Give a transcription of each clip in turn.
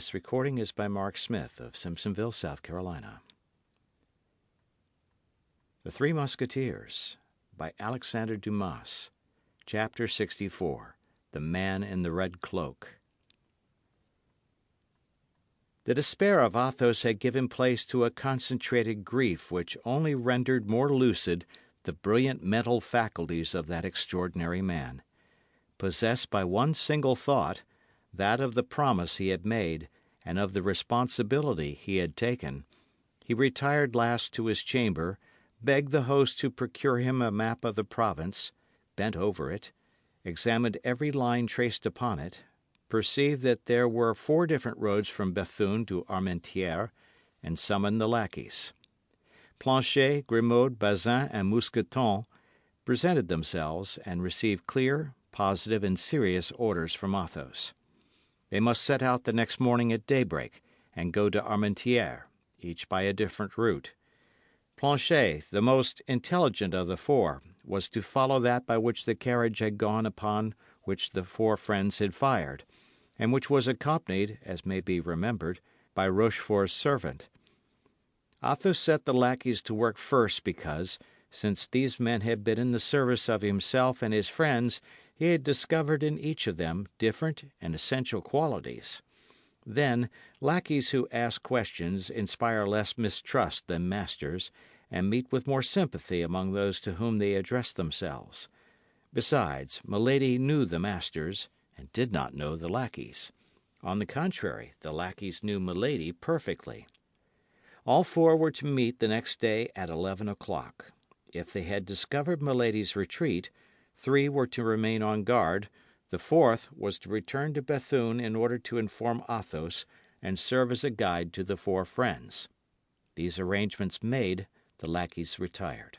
This recording is by Mark Smith of Simpsonville, South Carolina. The Three Musketeers by Alexandre Dumas. Chapter 64. The Man in the Red Cloak. The despair of Athos had given place to a concentrated grief which only rendered more lucid the brilliant mental faculties of that extraordinary man. Possessed by one single thought, that of the promise he had made and of the responsibility he had taken, he retired last to his chamber, begged the host to procure him a map of the province, bent over it, examined every line traced upon it, perceived that there were 4 different roads from Bethune to Armentières, and summoned the lackeys. Planchet, Grimaud, Bazin, and Mousqueton presented themselves and received clear, positive, and serious orders from Athos. They must set out the next morning at daybreak and go to Armentières, each by a different route. Planchet, the most intelligent of the 4, was to follow that by which the carriage had gone upon which the 4 friends had fired, and which was accompanied, as may be remembered, by Rochefort's servant. Athos set the lackeys to work first because, since these men had been in the service of himself and his friends, he had discovered in each of them different and essential qualities. Then, lackeys who ask questions inspire less mistrust than masters, and meet with more sympathy among those to whom they address themselves. Besides, Milady knew the masters, and did not know the lackeys. On the contrary, the lackeys knew Milady perfectly. All 4 were to meet the next day at 11 o'clock. If they had discovered Milady's retreat, 3 were to remain on guard, the 4th was to return to Bethune in order to inform Athos and serve as a guide to the 4 friends. These arrangements made, the lackeys retired.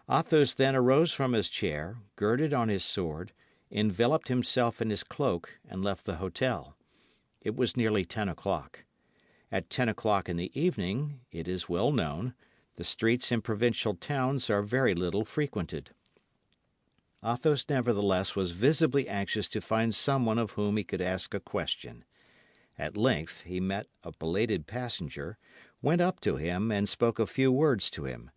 Athos then arose from his chair, girded on his sword, enveloped himself in his cloak, and left the hotel. It was nearly 10 o'clock. At 10 o'clock in the evening, it is well known, the streets in provincial towns are very little frequented. Athos nevertheless was visibly anxious to find someone of whom he could ask a question. At length he met a belated passenger, went up to him, and spoke a few words to him.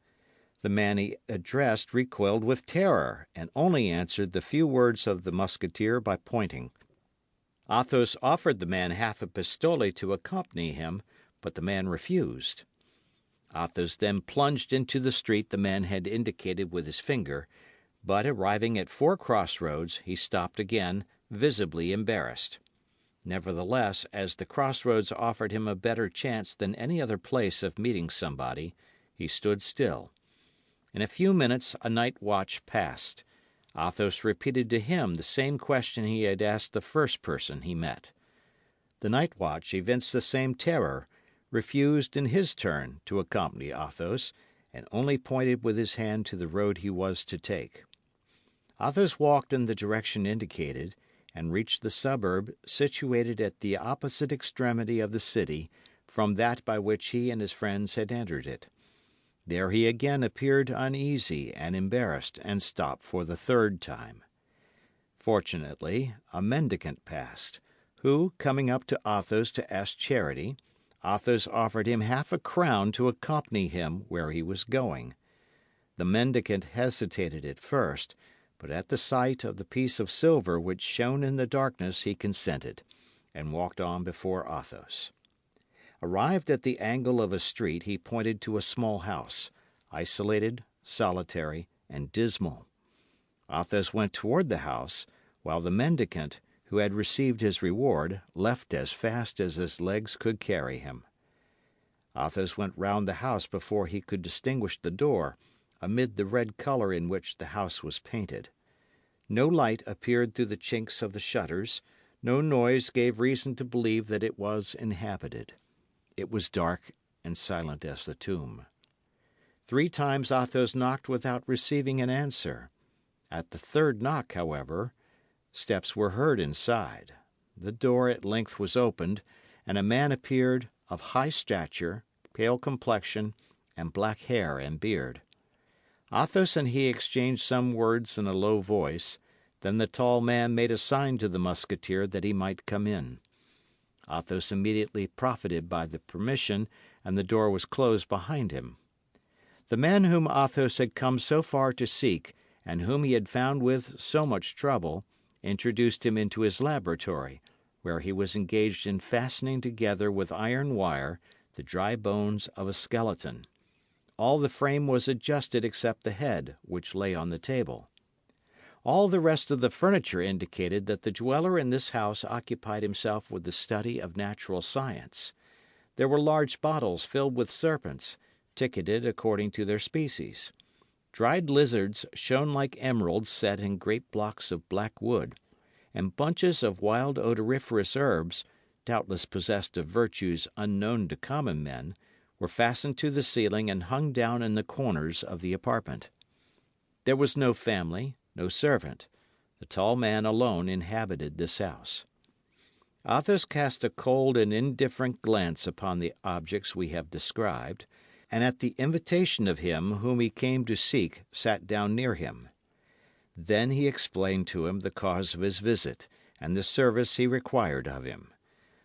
The man he addressed recoiled with terror, and only answered the few words of the Musketeer by pointing. Athos offered the man half a pistole to accompany him, but the man refused. Athos then plunged into the street the man had indicated with his finger, but arriving at 4 crossroads, he stopped again, visibly embarrassed. Nevertheless, as the crossroads offered him a better chance than any other place of meeting somebody, he stood still. In a few minutes a night watch passed. Athos repeated to him the same question he had asked the first person he met. The night watch evinced the same terror, refused in his turn to accompany Athos, and only pointed with his hand to the road he was to take. Athos walked in the direction indicated, and reached the suburb situated at the opposite extremity of the city from that by which he and his friends had entered it. There he again appeared uneasy and embarrassed, and stopped for the 3rd time. Fortunately, a mendicant passed, who, coming up to Athos to ask charity, Athos offered him half a crown to accompany him where he was going. The mendicant hesitated at first, but at the sight of the piece of silver which shone in the darkness he consented, and walked on before Athos. Arrived at the angle of a street, he pointed to a small house, isolated, solitary, and dismal. Athos went toward the house, while the mendicant, who had received his reward, left as fast as his legs could carry him. Athos went round the house before he could distinguish the door, amid the red colour in which the house was painted. No light appeared through the chinks of the shutters, no noise gave reason to believe that it was inhabited. It was dark and silent as the tomb. 3 times Athos knocked without receiving an answer. At the 3rd knock, however, steps were heard inside. The door at length was opened, and a man appeared of high stature, pale complexion, and black hair and beard. Athos and he exchanged some words in a low voice, then the tall man made a sign to the Musketeer that he might come in. Athos immediately profited by the permission, and the door was closed behind him. The man whom Athos had come so far to seek, and whom he had found with so much trouble, introduced him into his laboratory, where he was engaged in fastening together with iron wire the dry bones of a skeleton. All the frame was adjusted except the head, which lay on the table. All the rest of the furniture indicated that the dweller in this house occupied himself with the study of natural science. There were large bottles filled with serpents, ticketed according to their species. Dried lizards shone like emeralds set in great blocks of black wood, and bunches of wild odoriferous herbs, doubtless possessed of virtues unknown to common men, were fastened to the ceiling and hung down in the corners of the apartment. There was no family, no servant. The tall man alone inhabited this house. Athos cast a cold and indifferent glance upon the objects we have described, and at the invitation of him whom he came to seek sat down near him. Then he explained to him the cause of his visit, and the service he required of him.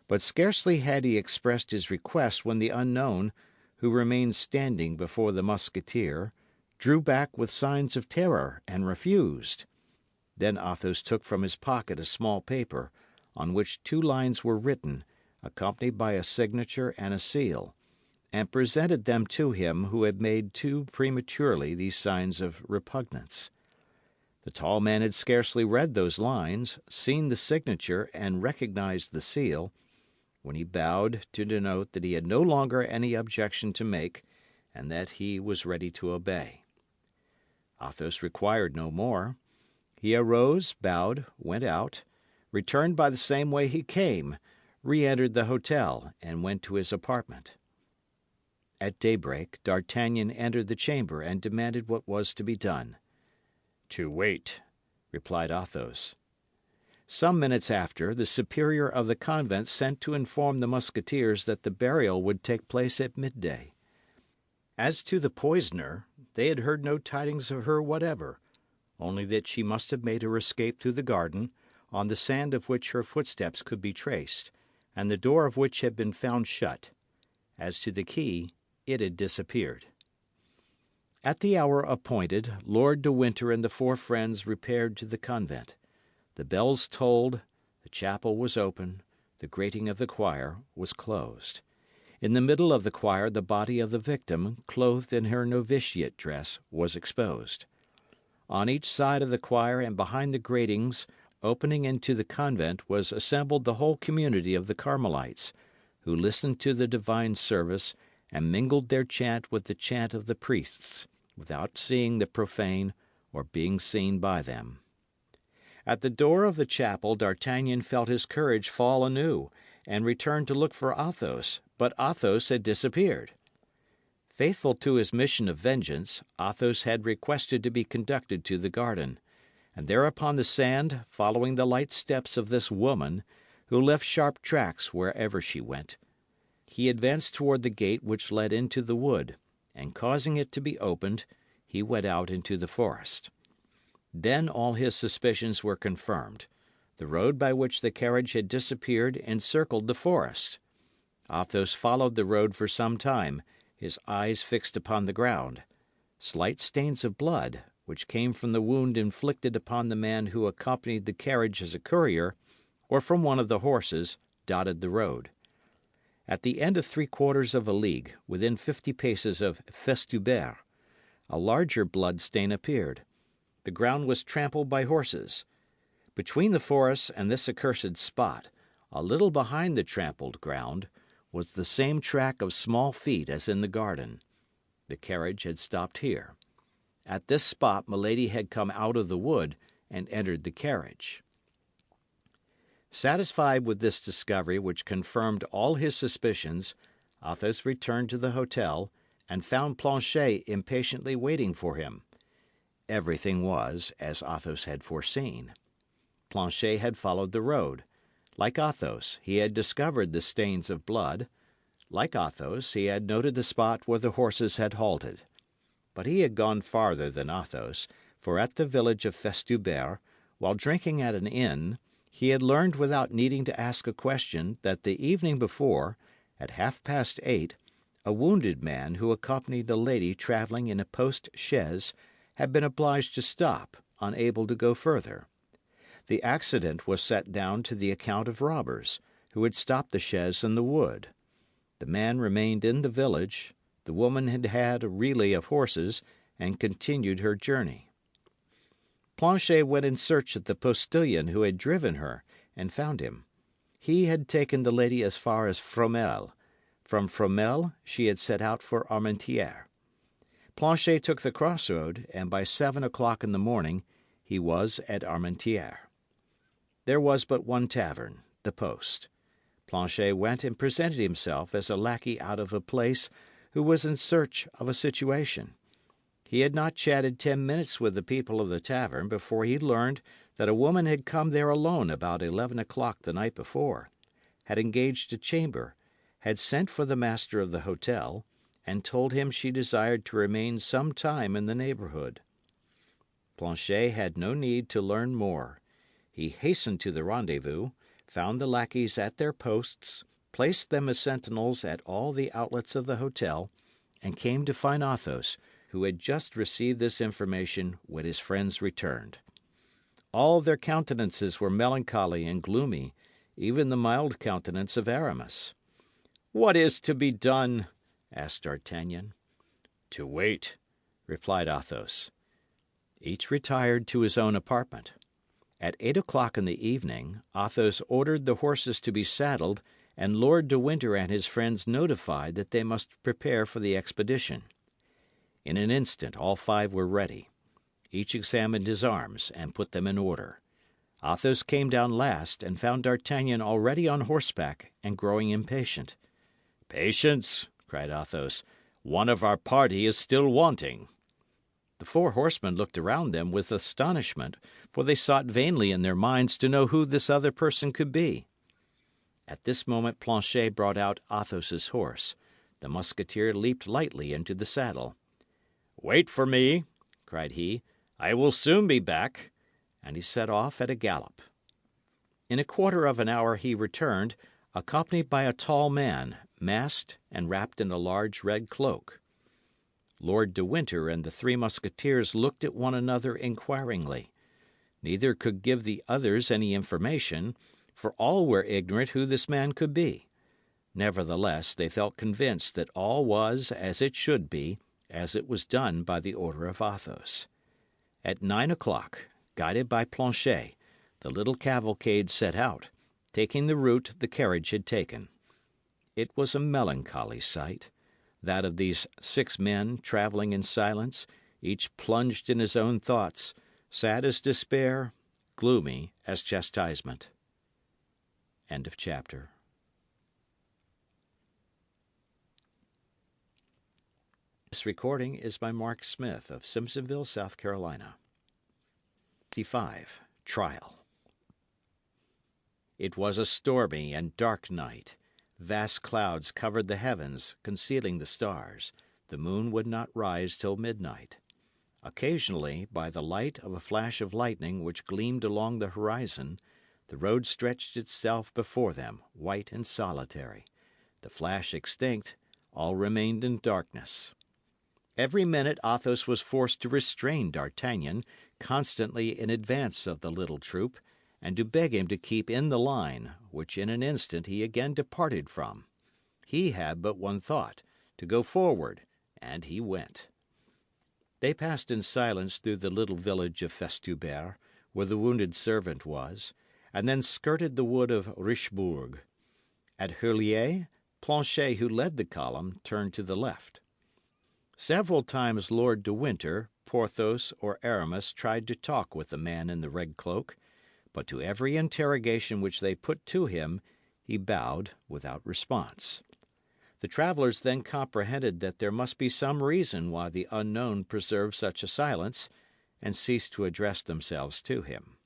But scarcely had he expressed his request when the unknown, who remained standing before the Musketeer, drew back with signs of terror and refused. Then Athos took from his pocket a small paper, on which 2 lines were written, accompanied by a signature and a seal, and presented them to him who had made too prematurely these signs of repugnance. The tall man had scarcely read those lines, seen the signature, and recognized the seal, when he bowed to denote that he had no longer any objection to make, and that he was ready to obey. Athos required no more. He arose, bowed, went out, returned by the same way he came, re-entered the hotel, and went to his apartment. At daybreak, D'Artagnan entered the chamber and demanded what was to be done. "To wait," replied Athos. Some minutes after, the superior of the convent sent to inform the Musketeers that the burial would take place at midday. As to the poisoner, they had heard no tidings of her whatever, only that she must have made her escape through the garden, on the sand of which her footsteps could be traced, and the door of which had been found shut. As to the key, it had disappeared. At the hour appointed, Lord de Winter and the 4 friends repaired to the convent. The bells tolled, the chapel was open, the grating of the choir was closed. In the middle of the choir the body of the victim, clothed in her novitiate dress, was exposed. On each side of the choir and behind the gratings opening into the convent was assembled the whole community of the Carmelites, who listened to the divine service and mingled their chant with the chant of the priests, without seeing the profane or being seen by them. At the door of the chapel D'Artagnan felt his courage fall anew, and returned to look for Athos, but Athos had disappeared. Faithful to his mission of vengeance, Athos had requested to be conducted to the garden, and there upon the sand, following the light steps of this woman, who left sharp tracks wherever she went, he advanced toward the gate which led into the wood, and causing it to be opened, he went out into the forest. Then all his suspicions were confirmed. The road by which the carriage had disappeared encircled the forest. Athos followed the road for some time, his eyes fixed upon the ground. Slight stains of blood, which came from the wound inflicted upon the man who accompanied the carriage as a courier, or from one of the horses, dotted the road. At the end of 3/4 of a league, within 50 paces of Festubert, a larger blood stain appeared. The ground was trampled by horses. Between the forest and this accursed spot, a little behind the trampled ground, was the same track of small feet as in the garden. The carriage had stopped here. At this spot Milady had come out of the wood and entered the carriage. Satisfied with this discovery, which confirmed all his suspicions, Athos returned to the hotel and found Planchet impatiently waiting for him. Everything was as Athos had foreseen. Planchet had followed the road. Like Athos, he had discovered the stains of blood. Like Athos, he had noted the spot where the horses had halted. But he had gone farther than Athos, for at the village of Festubert, while drinking at an inn, He had learned without needing to ask a question that the evening before, at 8:30, a wounded man who accompanied a lady travelling in a post chaise had been obliged to stop, unable to go further. The accident was set down to the account of robbers, who had stopped the chaise in the wood. The man remained in the village, the woman had had a relay of horses, and continued her journey. Planchet went in search of the postilion who had driven her, and found him. He had taken the lady as far as Fromelles. From Fromelles she had set out for Armentières. Planchet took the crossroad, and by 7 o'clock in the morning he was at Armentières. There was but one tavern, the Post. Planchet went and presented himself as a lackey out of a place who was in search of a situation. He had not chatted 10 minutes with the people of the tavern before he learned that a woman had come there alone about 11 o'clock the night before, had engaged a chamber, had sent for the master of the hotel, and told him she desired to remain some time in the neighbourhood. Planchet had no need to learn more. He hastened to the rendezvous, found the lackeys at their posts, placed them as sentinels at all the outlets of the hotel, and came to find Athos, who had just received this information when his friends returned. All their countenances were melancholy and gloomy, even the mild countenance of Aramis. "What is to be done?" asked D'Artagnan. "To wait," replied Athos. Each retired to his own apartment. At 8 o'clock in the evening, Athos ordered the horses to be saddled, and Lord de Winter and his friends notified that they must prepare for the expedition. In an instant all five were ready. Each examined his arms and put them in order. Athos came down last and found D'Artagnan already on horseback and growing impatient. "Patience!" cried Athos. "One of our party is still wanting." The four horsemen looked around them with astonishment, for they sought vainly in their minds to know who this other person could be. At this moment Planchet brought out Athos's horse. The Musketeer leaped lightly into the saddle. "Wait for me," cried he. "I will soon be back." And he set off at a gallop. In a quarter of an hour he returned, accompanied by a tall man, masked and wrapped in a large red cloak. Lord de Winter and the three Musketeers looked at one another inquiringly. Neither could give the others any information, for all were ignorant who this man could be. Nevertheless, they felt convinced that all was as it should be, as it was done by the order of Athos. At 9 o'clock, guided by Planchet, the little cavalcade set out, taking the route the carriage had taken. It was a melancholy sight, that of these 6 men travelling in silence, each plunged in his own thoughts, sad as despair, gloomy as chastisement. End of chapter. This recording is by Mark Smith of Simpsonville, South Carolina. 55. Trial. It was a stormy and dark night. Vast clouds covered the heavens, concealing the stars. The moon would not rise till midnight. Occasionally, by the light of a flash of lightning which gleamed along the horizon, the road stretched itself before them, white and solitary. The flash extinct, all remained in darkness. Every minute Athos was forced to restrain D'Artagnan, constantly in advance of the little troop, and to beg him to keep in the line, which in an instant he again departed from. He had but one thought, to go forward, and he went. They passed in silence through the little village of Festubert, where the wounded servant was, and then skirted the wood of Richebourg. At Heulier, Planchet, who led the column, turned to the left. Several times Lord de Winter, Porthos, or Aramis tried to talk with the man in the red cloak, but to every interrogation which they put to him he bowed without response. The travellers then comprehended that there must be some reason why the unknown preserved such a silence, and ceased to address themselves to him.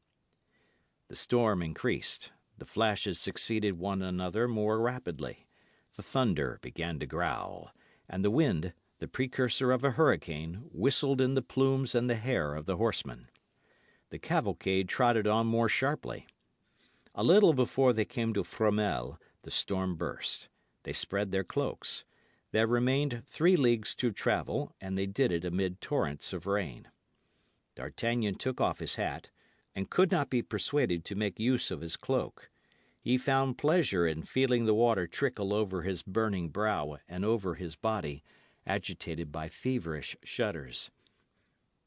The storm increased. The flashes succeeded one another more rapidly. The thunder began to growl, and the wind, the precursor of a hurricane, whistled in the plumes and the hair of the horsemen. The cavalcade trotted on more sharply. A little before they came to Fromelles, the storm burst. They spread their cloaks. There remained 3 leagues to travel, and they did it amid torrents of rain. D'Artagnan took off his hat, and could not be persuaded to make use of his cloak. He found pleasure in feeling the water trickle over his burning brow and over his body, agitated by feverish shudders.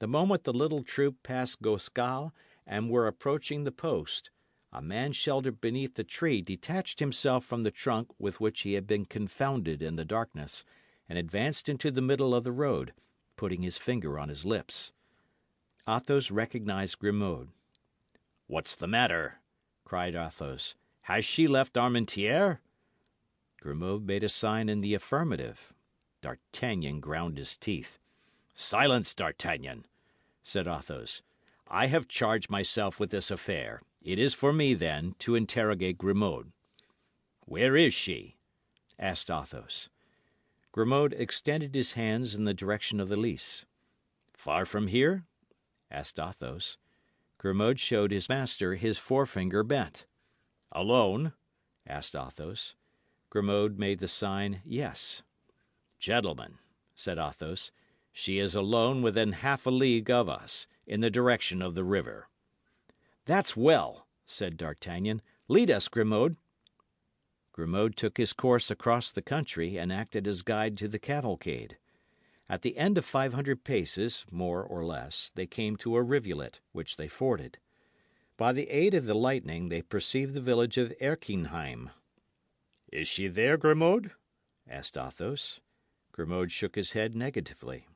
The moment the little troop passed Goskal and were approaching the post, a man sheltered beneath the tree detached himself from the trunk with which he had been confounded in the darkness, and advanced into the middle of the road, putting his finger on his lips. Athos recognized Grimaud. "What's the matter?" cried Athos. "Has she left Armentières?" Grimaud made a sign in the affirmative. D'Artagnan ground his teeth. "Silence, D'Artagnan," said Athos. "I have charged myself with this affair. It is for me, then, to interrogate Grimaud." "Where is she?" asked Athos. Grimaud extended his hands in the direction of the Lys. "Far from here?" asked Athos. Grimaud showed his master his forefinger bent. "Alone?" asked Athos. Grimaud made the sign yes. "Gentlemen," said Athos, "she is alone within half a league of us, in the direction of the river." "That's well," said D'Artagnan. "Lead us, Grimaud." Grimaud took his course across the country and acted as guide to the cavalcade. At the end of 500 paces, more or less, they came to a rivulet, which they forded. By the aid of the lightning, they perceived the village of Erquinheim. "Is she there, Grimaud?" asked Athos. Grimaud shook his head negatively.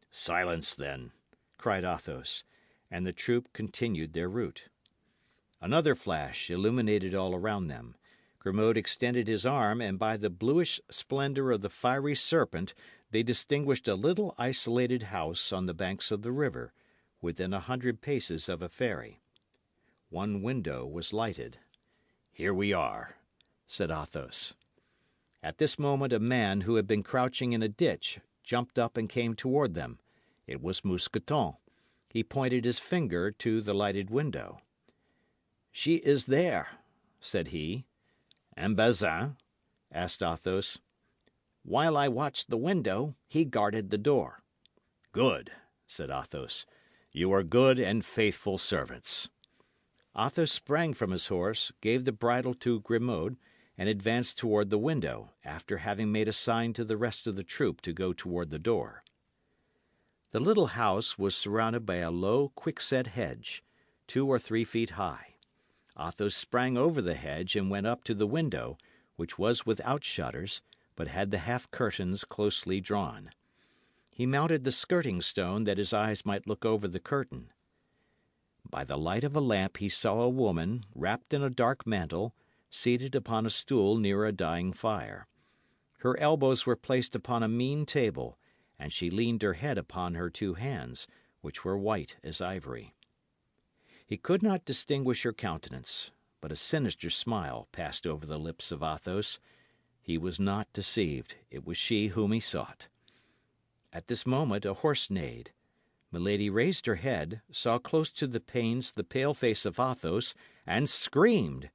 "Silence, then," cried Athos, and the troop continued their route. Another flash illuminated all around them. Grimaud extended his arm, and by the bluish splendour of the fiery serpent they distinguished a little isolated house on the banks of the river, within 100 paces of a ferry. One window was lighted. "Here we are," said Athos. At this moment a man who had been crouching in a ditch jumped up and came toward them. It was Mousqueton. He pointed his finger to the lighted window. "She is there," said he. "And Bazin?" asked Athos. "While I watched the window, he guarded the door." "Good," said Athos. "You are good and faithful servants." Athos sprang from his horse, gave the bridle to Grimaud, and advanced toward the window, after having made a sign to the rest of the troop to go toward the door. The little house was surrounded by a low, quickset hedge, 2 or 3 feet high. Athos sprang over the hedge and went up to the window, which was without shutters, but had the half curtains closely drawn. He mounted the skirting stone that his eyes might look over the curtain. By the light of a lamp he saw a woman, wrapped in a dark mantle, seated upon a stool near a dying fire. Her elbows were placed upon a mean table, and she leaned her head upon her 2 hands, which were white as ivory. He could not distinguish her countenance, but a sinister smile passed over the lips of Athos. He was not deceived. It was she whom he sought. At this moment a horse neighed. Milady raised her head, saw close to the panes the pale face of Athos, and screamed.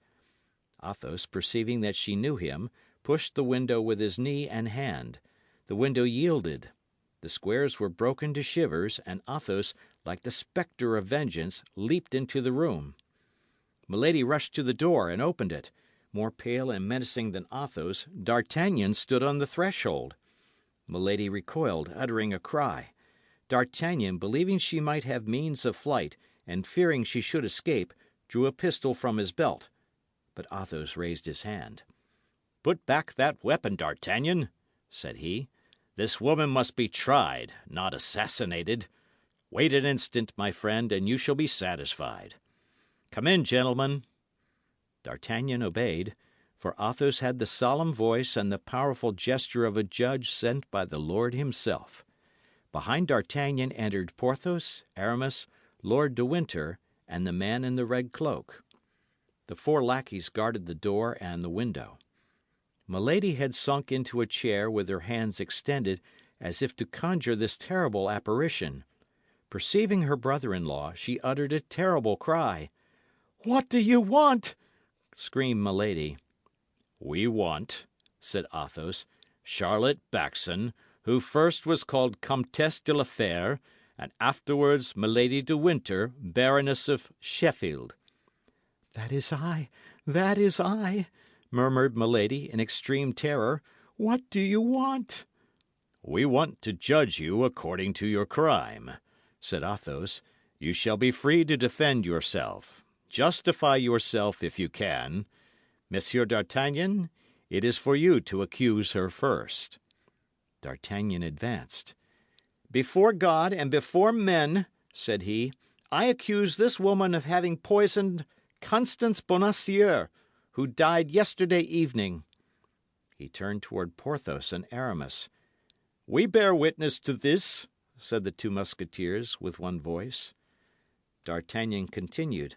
Athos, perceiving that she knew him, pushed the window with his knee and hand. The window yielded. The squares were broken to shivers, and Athos, like the spectre of vengeance, leaped into the room. Milady rushed to the door and opened it. More pale and menacing than Athos, D'Artagnan stood on the threshold. Milady recoiled, uttering a cry. D'Artagnan, believing she might have means of flight, and fearing she should escape, drew a pistol from his belt. But Athos raised his hand. "Put back that weapon, D'Artagnan," said he. "This woman must be tried, not assassinated. Wait an instant, my friend, and you shall be satisfied. Come in, gentlemen." D'Artagnan obeyed, for Athos had the solemn voice and the powerful gesture of a judge sent by the Lord himself. Behind D'Artagnan entered Porthos, Aramis, Lord de Winter, and the man in the red cloak. The 4 lackeys guarded the door and the window. Milady had sunk into a chair with her hands extended as if to conjure this terrible apparition. Perceiving her brother-in-law, she uttered a terrible cry. "What do you want?" screamed Milady. "We want," said Athos, "Charlotte Backson, who first was called Comtesse de la Fère, and afterwards Milady de Winter, Baroness of Sheffield." "That is I, that is I," murmured Milady, in extreme terror. "What do you want?" "We want to judge you according to your crime," said Athos. "You shall be free to defend yourself. Justify yourself if you can. Monsieur d'Artagnan, it is for you to accuse her first." D'Artagnan advanced. "Before God and before men," said he, "I accuse this woman of having poisoned Constance Bonacieux, who died yesterday evening." He turned toward Porthos and Aramis. "We bear witness to this," said the two Musketeers, with one voice. D'Artagnan continued.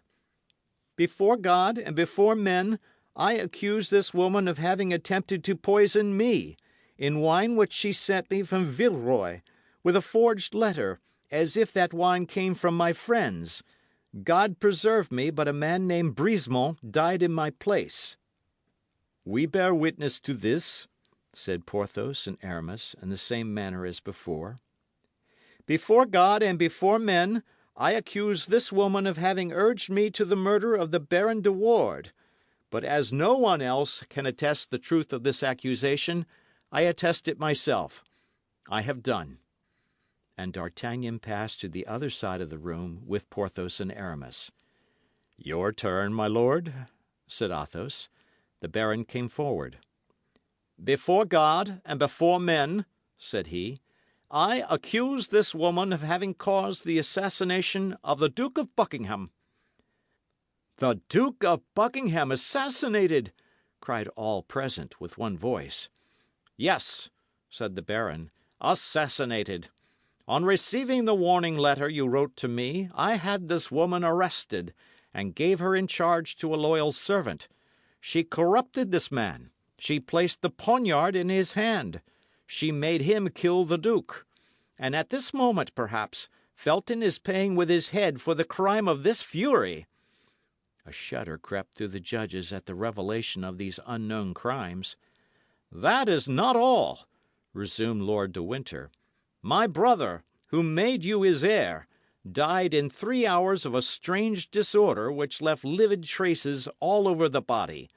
"Before God and before men, I accuse this woman of having attempted to poison me, in wine which she sent me from Villeroy, with a forged letter, as if that wine came from my friends. God preserve me, but a man named Brisemont died in my place." "We bear witness to this," said Porthos and Aramis, in the same manner as before. "Before God and before men, I accuse this woman of having urged me to the murder of the Baron de Ward. But as no one else can attest the truth of this accusation, I attest it myself. I have done." And D'Artagnan passed to the other side of the room with Porthos and Aramis. "Your turn, my lord," said Athos. The baron came forward. "Before God and before men," said he, "I accuse this woman of having caused the assassination of the Duke of Buckingham." "The Duke of Buckingham assassinated!" cried all present, with one voice. "Yes," said the baron, "assassinated. On receiving the warning letter you wrote to me, I had this woman arrested, and gave her in charge to a loyal servant. She corrupted this man. She placed the poniard in his hand. She made him kill the duke. And at this moment, perhaps, Felton is paying with his head for the crime of this fury." A shudder crept through the judges at the revelation of these unknown crimes. "That is not all," resumed Lord de Winter. "My brother, who made you his heir, died in 3 hours of a strange disorder which left livid traces all over the body.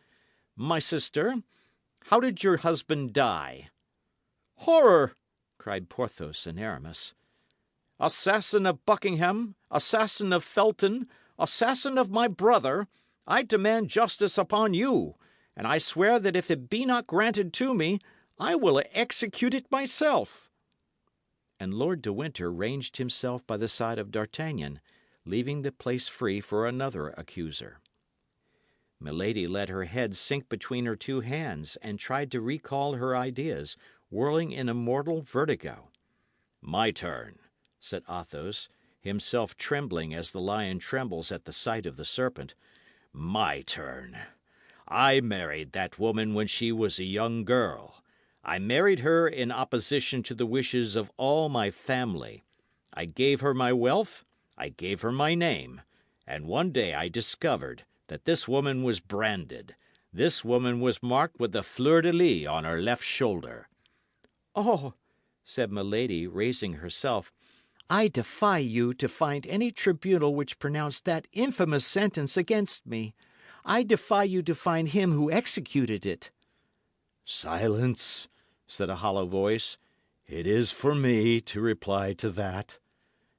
My sister, how did your husband die?" "Horror!" cried Porthos and Aramis. "Assassin of Buckingham, assassin of Felton, assassin of my brother, I demand justice upon you, and I swear that if it be not granted to me, I will execute it myself." And Lord de Winter ranged himself by the side of D'Artagnan, leaving the place free for another accuser. Milady let her head sink between her two hands and tried to recall her ideas, whirling in a mortal vertigo. "My turn," said Athos, himself trembling as the lion trembles at the sight of the serpent. "My turn. I married that woman when she was a young girl. I married her in opposition to the wishes of all my family. I gave her my wealth, I gave her my name, and one day I discovered that this woman was branded. This woman was marked with the fleur de lis on her left shoulder." "Oh," said Milady, raising herself, "I defy you to find any tribunal which pronounced that infamous sentence against me. I defy you to find him who executed it." "Silence," said a hollow voice. "It is for me to reply to that."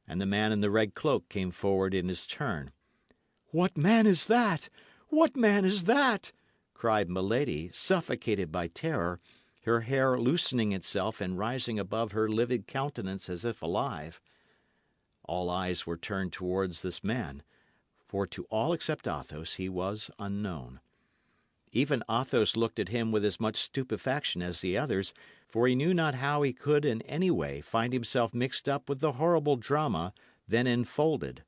And the man in the red cloak came forward in his turn. "What man is that? What man is that?" cried Milady, suffocated by terror, her hair loosening itself and rising above her livid countenance as if alive. All eyes were turned towards this man, for to all except Athos he was unknown. Even Athos looked at him with as much stupefaction as the others, for he knew not how he could in any way find himself mixed up with the horrible drama then unfolded.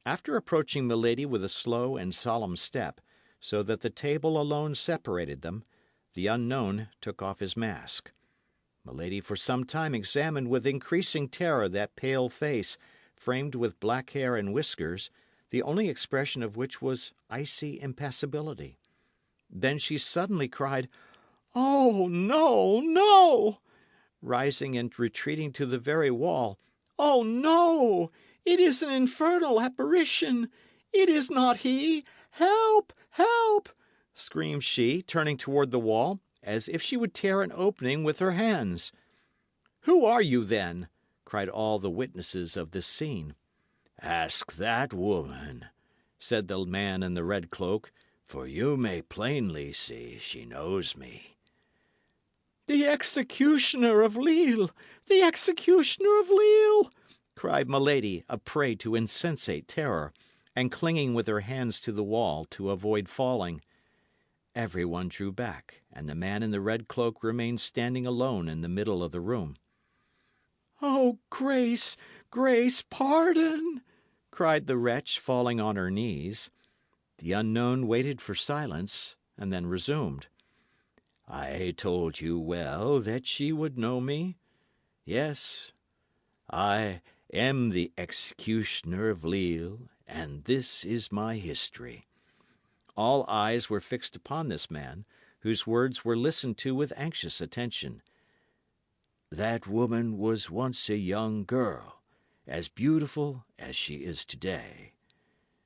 After approaching Milady with a slow and solemn step, so that the table alone separated them, the unknown took off his mask. Milady for some time examined with increasing terror that pale face, framed with black hair and whiskers, the only expression of which was icy impassibility. Then she suddenly cried, "Oh, no, no!" rising and retreating to the very wall. "Oh, no! It is an infernal apparition! It is not he! Help! Help!" screamed she, turning toward the wall, as if she would tear an opening with her hands. "Who are you, then?" cried all the witnesses of this scene. "Ask that woman," said the man in the red cloak, "for you may plainly see she knows me." "The executioner of Lille! The executioner of Lille!" cried Milady, a prey to insensate terror, and clinging with her hands to the wall to avoid falling. Every one drew back, and the man in the red cloak remained standing alone in the middle of the room. "Oh, Grace, Grace, pardon!" cried the wretch, falling on her knees. The unknown waited for silence, and then resumed. "I told you well that she would know me. Yes, I am the executioner of Lille, and this is my history." All eyes were fixed upon this man, whose words were listened to with anxious attention. That woman was once a young girl, as beautiful as she is today.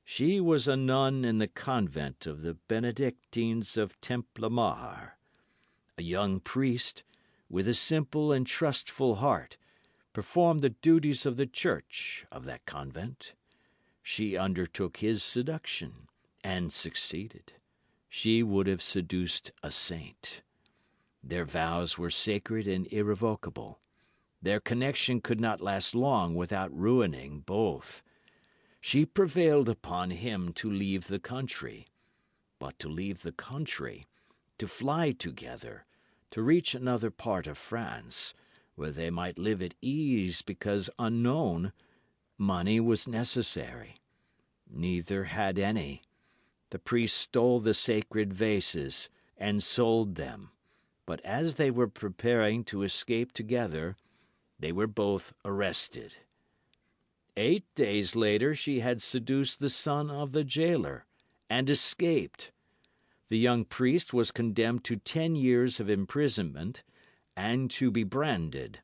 She was a nun in the convent of the Benedictines of Templemar. A young priest, with a simple and trustful heart, performed the duties of the church of that convent. She undertook his seduction, and succeeded. She would have seduced a saint. Their vows were sacred and irrevocable. Their connection could not last long without ruining both. She prevailed upon him to leave the country. But to leave the country, to fly together, to reach another part of France, where they might live at ease because unknown, money was necessary. Neither had any. The priest stole the sacred vases and sold them. But as they were preparing to escape together, they were both arrested. 8 days later she had seduced the son of the jailer, and escaped. The young priest was condemned to 10 years of imprisonment, and to be branded.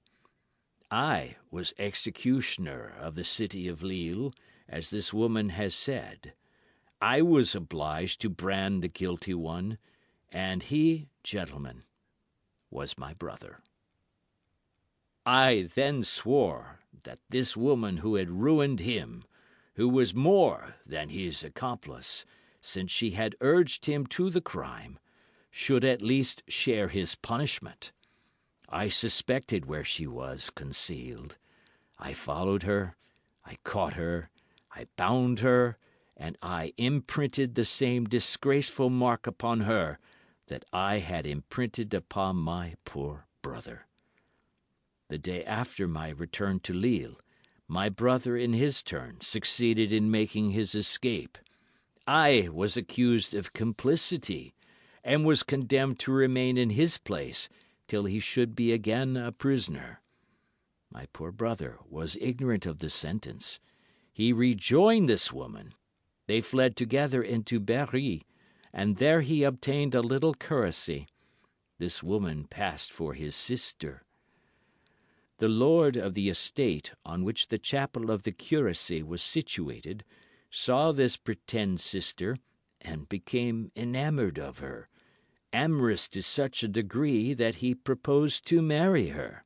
I was executioner of the city of Lille, as this woman has said. I was obliged to brand the guilty one, and he, gentlemen, was my brother. I then swore that this woman who had ruined him, who was more than his accomplice, since she had urged him to the crime, should at least share his punishment. I suspected where she was concealed. I followed her, I caught her, I bound her, and I imprinted the same disgraceful mark upon her that I had imprinted upon my poor brother. The day after my return to Lille, my brother in his turn succeeded in making his escape. I was accused of complicity, and was condemned to remain in his place till he should be again a prisoner. My poor brother was ignorant of the sentence. He rejoined this woman. They fled together into Berry, and there he obtained a little curacy. This woman passed for his sister. The lord of the estate on which the chapel of the curacy was situated saw this pretend sister and became enamoured of her, amorous to such a degree that he proposed to marry her.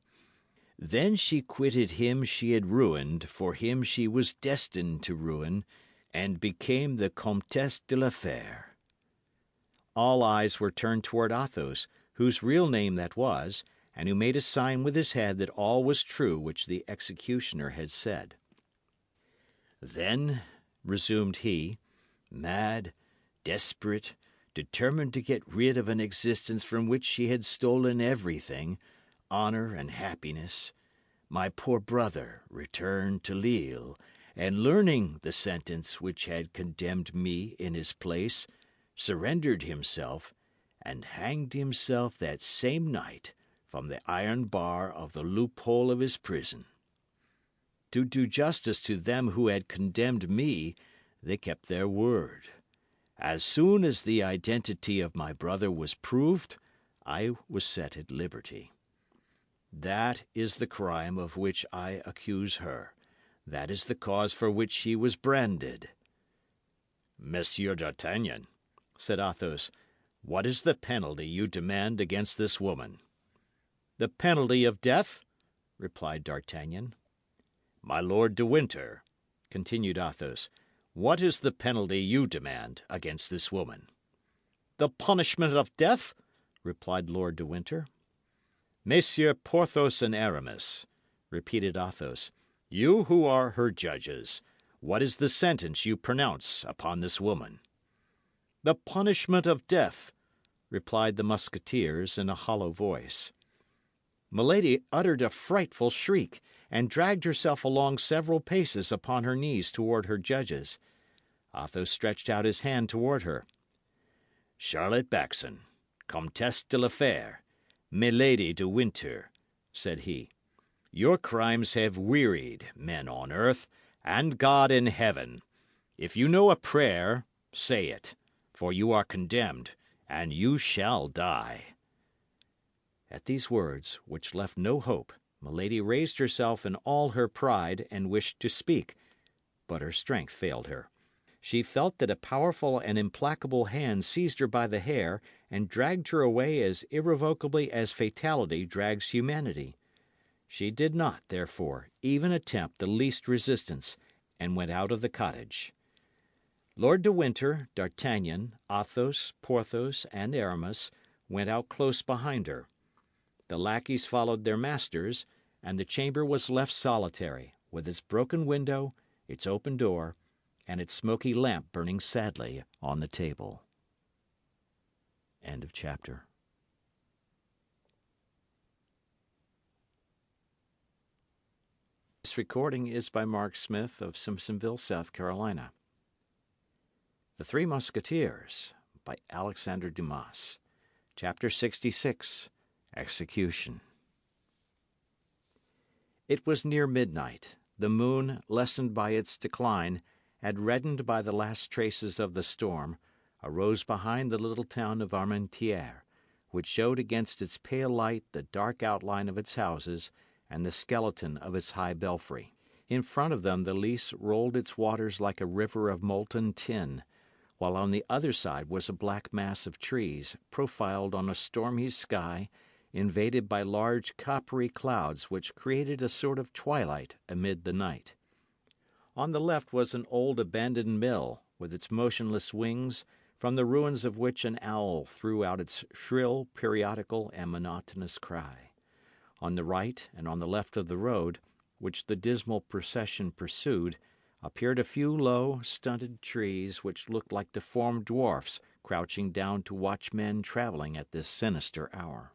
Then she quitted him she had ruined for him she was destined to ruin, and became the Comtesse de la Fère. All eyes were turned toward Athos, whose real name that was, and who made a sign with his head that all was true which the executioner had said. "Then," resumed he, "mad, desperate, determined to get rid of an existence from which she had stolen everything, honour and happiness, my poor brother returned to Lille, and learning the sentence which had condemned me in his place, surrendered himself, and hanged himself that same night from the iron bar of the loophole of his prison. To do justice to them who had condemned me, they kept their word. As soon as the identity of my brother was proved, I was set at liberty. That is the crime of which I accuse her. That is the cause for which she was branded." "Monsieur d'Artagnan," said Athos, "what is the penalty you demand against this woman?" "The penalty of death," replied D'Artagnan. "My Lord de Winter," continued Athos, "what is the penalty you demand against this woman?" "The punishment of death," replied Lord de Winter. "Messieurs Porthos and Aramis," repeated Athos, "you who are her judges, what is the sentence you pronounce upon this woman?" "The punishment of death," replied the Musketeers in a hollow voice. Milady uttered a frightful shriek, and dragged herself along several paces upon her knees toward her judges. Athos stretched out his hand toward her. "Charlotte Backson, Comtesse de la Fère, Milady de Winter," said he, "your crimes have wearied men on earth and God in heaven. If you know a prayer, say it, for you are condemned, and you shall die." At these words, which left no hope, Milady raised herself in all her pride and wished to speak, but her strength failed her. She felt that a powerful and implacable hand seized her by the hair and dragged her away as irrevocably as fatality drags humanity. She did not, therefore, even attempt the least resistance, and went out of the cottage. Lord de Winter, D'Artagnan, Athos, Porthos, and Aramis went out close behind her. The lackeys followed their masters, and the chamber was left solitary, with its broken window, its open door, and its smoky lamp burning sadly on the table. End of chapter. This recording is by Mark Smith of Simpsonville, South Carolina. The Three Musketeers by Alexandre Dumas. Chapter 66. Execution. It was near midnight. The moon, lessened by its decline, and reddened by the last traces of the storm, arose behind the little town of Armentières, which showed against its pale light the dark outline of its houses and the skeleton of its high belfry. In front of them the Lys rolled its waters like a river of molten tin, while on the other side was a black mass of trees, profiled on a stormy sky, invaded by large coppery clouds which created a sort of twilight amid the night. On the left was an old abandoned mill, with its motionless wings, from the ruins of which an owl threw out its shrill, periodical, and monotonous cry. On the right and on the left of the road, which the dismal procession pursued, appeared a few low, stunted trees which looked like deformed dwarfs crouching down to watch men travelling at this sinister hour.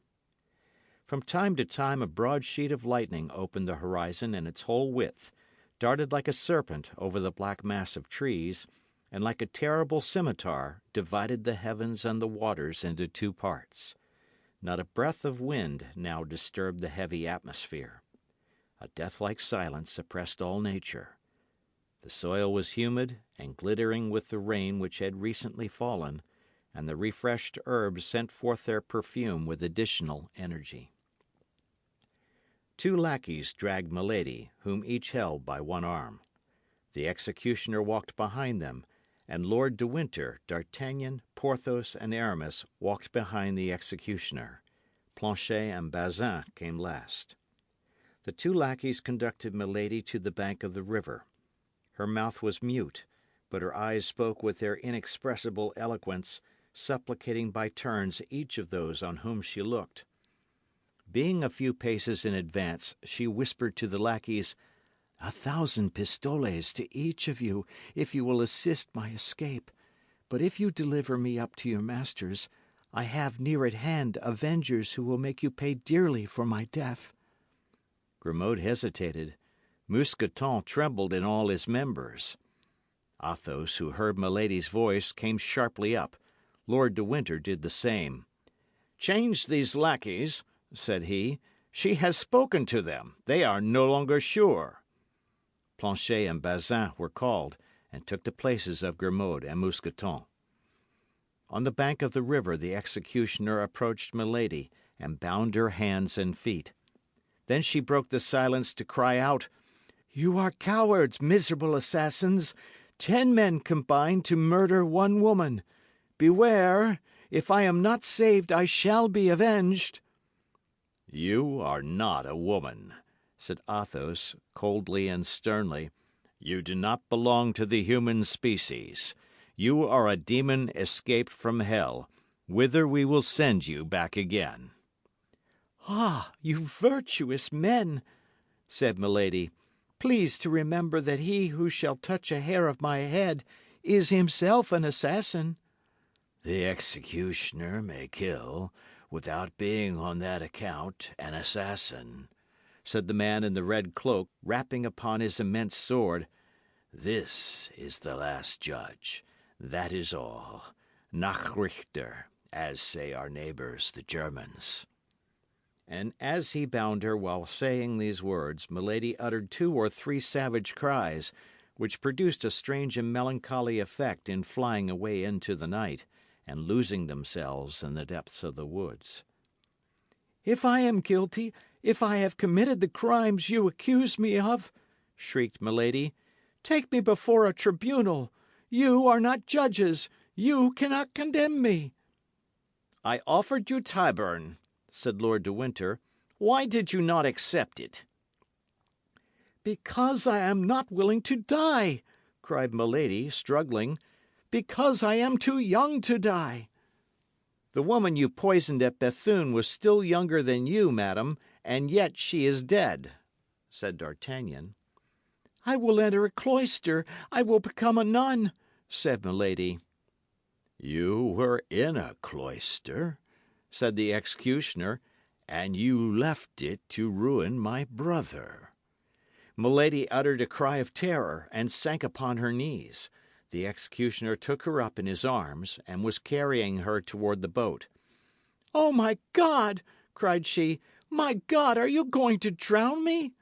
From time to time a broad sheet of lightning opened the horizon in its whole width, darted like a serpent over the black mass of trees, and like a terrible scimitar divided the heavens and the waters into two parts. Not a breath of wind now disturbed the heavy atmosphere. A deathlike silence oppressed all nature. The soil was humid and glittering with the rain which had recently fallen, and the refreshed herbs sent forth their perfume with additional energy. Two lackeys dragged Milady, whom each held by one arm. The executioner walked behind them, and Lord de Winter, D'Artagnan, Porthos, and Aramis walked behind the executioner. Planchet and Bazin came last. The two lackeys conducted Milady to the bank of the river. Her mouth was mute, but her eyes spoke with their inexpressible eloquence, supplicating by turns each of those on whom she looked. Being a few paces in advance, she whispered to the lackeys, "1,000 pistoles to each of you, if you will assist my escape. But if you deliver me up to your masters, I have near at hand avengers who will make you pay dearly for my death." Grimaud hesitated. Mousqueton trembled in all his members. Athos, who heard Milady's voice, came sharply up. Lord de Winter did the same. "Change these lackeys," said he. "She has spoken to them. They are no longer sure." Planchet and Bazin were called, and took the places of Grimaud and Mousqueton. On the bank of the river the executioner approached Milady and bound her hands and feet. Then she broke the silence to cry out, "You are cowards, miserable assassins! 10 men combined to murder 1 woman. Beware! If I am not saved, I shall be avenged." "You are not a woman," said Athos, coldly and sternly. "You do not belong to the human species. You are a demon escaped from hell, whither we will send you back again." "Ah, you virtuous men!" said Milady. "Please to remember that he who shall touch a hair of my head is himself an assassin." "The executioner may kill, without being on that account an assassin," said the man in the red cloak, rapping upon his immense sword. "This is the last judge. That is all. Nachrichter, as say our neighbours, the Germans." And as he bound her while saying these words, Milady uttered 2 or 3 savage cries, which produced a strange and melancholy effect in flying away into the night, and losing themselves in the depths of the woods. "If I am guilty, if I have committed the crimes you accuse me of," shrieked Milady, "take me before a tribunal. You are not judges. You cannot condemn me." "I offered you Tyburn," said Lord de Winter. "Why did you not accept it?" "Because I am not willing to die," cried Milady, struggling. "Because I am too young to die." "The woman you poisoned at Bethune was still younger than you, madam, and yet she is dead," said D'Artagnan. "I will enter a cloister. I will become a nun," said Milady. "You were in a cloister," said the executioner, "and you left it to ruin my brother." Milady uttered a cry of terror and sank upon her knees. The executioner took her up in his arms and was carrying her toward the boat. "Oh, my God!" cried she. "My God, are you going to drown me?"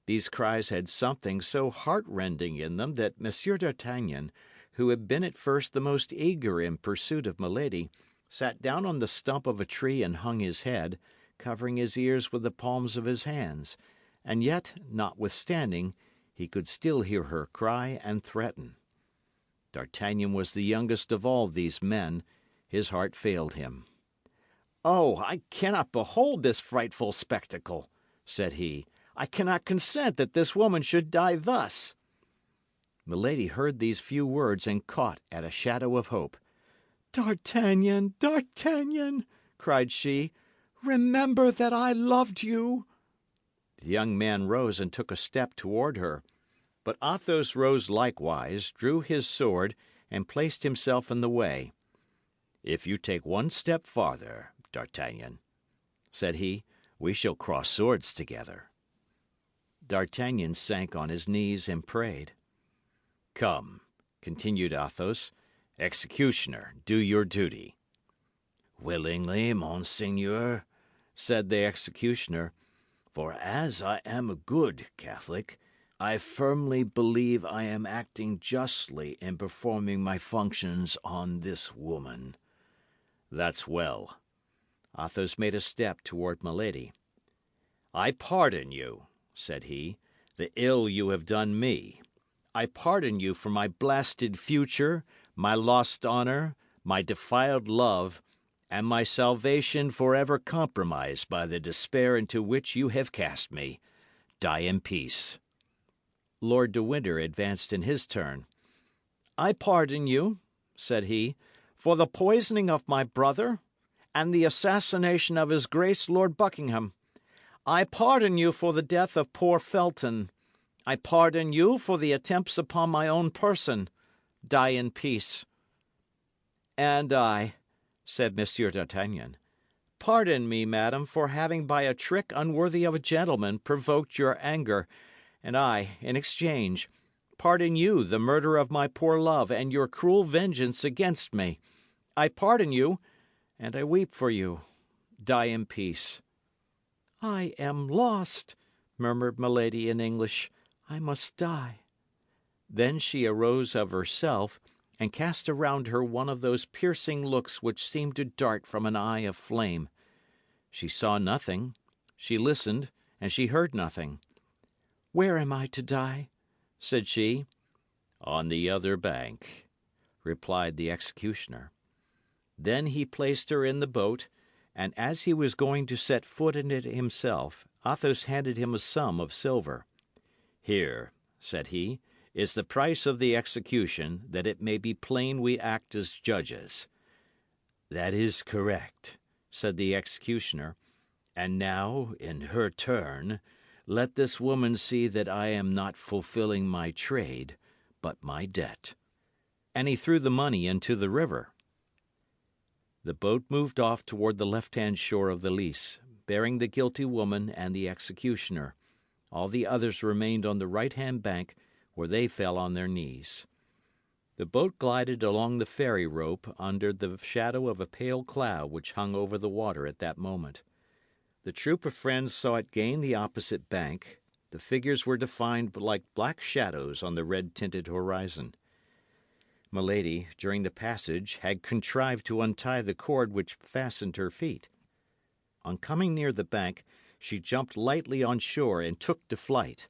These cries had something so heartrending in them that Monsieur d'Artagnan, who had been at first the most eager in pursuit of Milady, sat down on the stump of a tree and hung his head, covering his ears with the palms of his hands, and yet, notwithstanding, he could still hear her cry and threaten. D'Artagnan was the youngest of all these men. His heart failed him. "Oh, I cannot behold this frightful spectacle," said he. "I cannot consent that this woman should die thus." Milady heard these few words and caught at a shadow of hope. "D'Artagnan, D'Artagnan," cried she, "remember that I loved you." The young man rose and took a step toward her. But Athos rose likewise, drew his sword, and placed himself in the way. "If you take one step farther, D'Artagnan," said he, "we shall cross swords together." D'Artagnan sank on his knees and prayed. "Come," continued Athos, "executioner, do your duty." "Willingly, monseigneur," said the executioner, "for as I am a good Catholic, I firmly believe I am acting justly in performing my functions on this woman." "That's well." Athos made a step toward Milady. "I pardon you," said he, "the ill you have done me. I pardon you for my blasted future, my lost honour, my defiled love, and my salvation for ever compromised by the despair into which you have cast me. Die in peace." Lord de Winter advanced in his turn. "I pardon you," said he, "for the poisoning of my brother, and the assassination of his Grace Lord Buckingham. I pardon you for the death of poor Felton. I pardon you for the attempts upon my own person. Die in peace." "And I," said Monsieur d'Artagnan, "pardon me, madam, for having by a trick unworthy of a gentleman provoked your anger, and I, in exchange, pardon you the murder of my poor love and your cruel vengeance against me. I pardon you, and I weep for you. Die in peace." "I am lost," murmured Milady in English. "I must die." Then she arose of herself, and cast around her one of those piercing looks which seemed to dart from an eye of flame. She saw nothing, she listened, and she heard nothing. "Where am I to die?" said she. "On the other bank," replied the executioner. Then he placed her in the boat, and as he was going to set foot in it himself, Athos handed him a sum of silver. "Here," said he, "is the price of the execution, that it may be plain we act as judges." "That is correct," said the executioner. "And now, in her turn, let this woman see that I am not fulfilling my trade, but my debt." And he threw the money into the river. The boat moved off toward the left-hand shore of the Lys, bearing the guilty woman and the executioner. All the others remained on the right-hand bank, where they fell on their knees. The boat glided along the ferry rope under the shadow of a pale cloud which hung over the water at that moment. The troop of friends saw it gain the opposite bank. The figures were defined like black shadows on the red-tinted horizon. Milady, during the passage, had contrived to untie the cord which fastened her feet. On coming near the bank, she jumped lightly on shore and took to flight.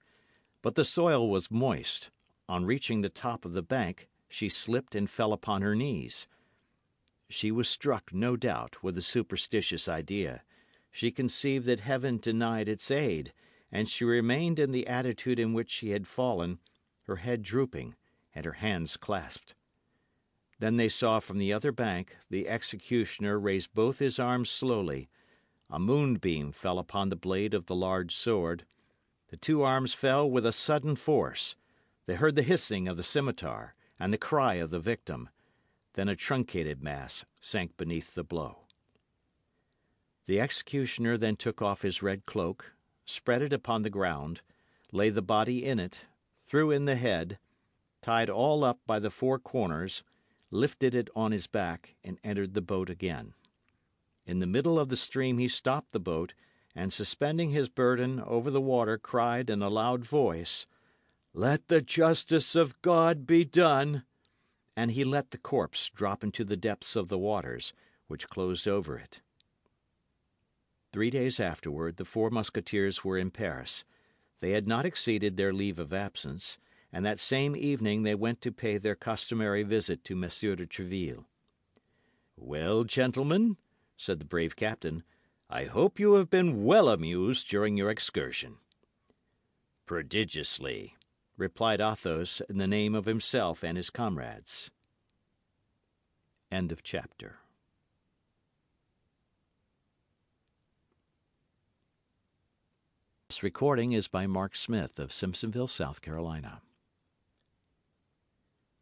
But the soil was moist. On reaching the top of the bank, she slipped and fell upon her knees. She was struck, no doubt, with a superstitious idea. She conceived that heaven denied its aid, and she remained in the attitude in which she had fallen, her head drooping and her hands clasped. Then they saw from the other bank the executioner raise both his arms slowly. A moonbeam fell upon the blade of the large sword. The two arms fell with a sudden force. They heard the hissing of the scimitar and the cry of the victim. Then a truncated mass sank beneath the blow. The executioner then took off his red cloak, spread it upon the ground, laid the body in it, threw in the head, tied all up by the four corners, lifted it on his back, and entered the boat again. In the middle of the stream he stopped the boat, and suspending his burden over the water, cried in a loud voice, "Let the justice of God be done!" And he let the corpse drop into the depths of the waters, which closed over it. 3 days afterward, the four Musketeers were in Paris. They had not exceeded their leave of absence, and that same evening they went to pay their customary visit to Monsieur de Tréville. "Well, gentlemen," said the brave captain, "I hope you have been well amused during your excursion." "Prodigiously," replied Athos in the name of himself and his comrades. End of chapter. This recording is by Mark Smith of Simpsonville, South Carolina.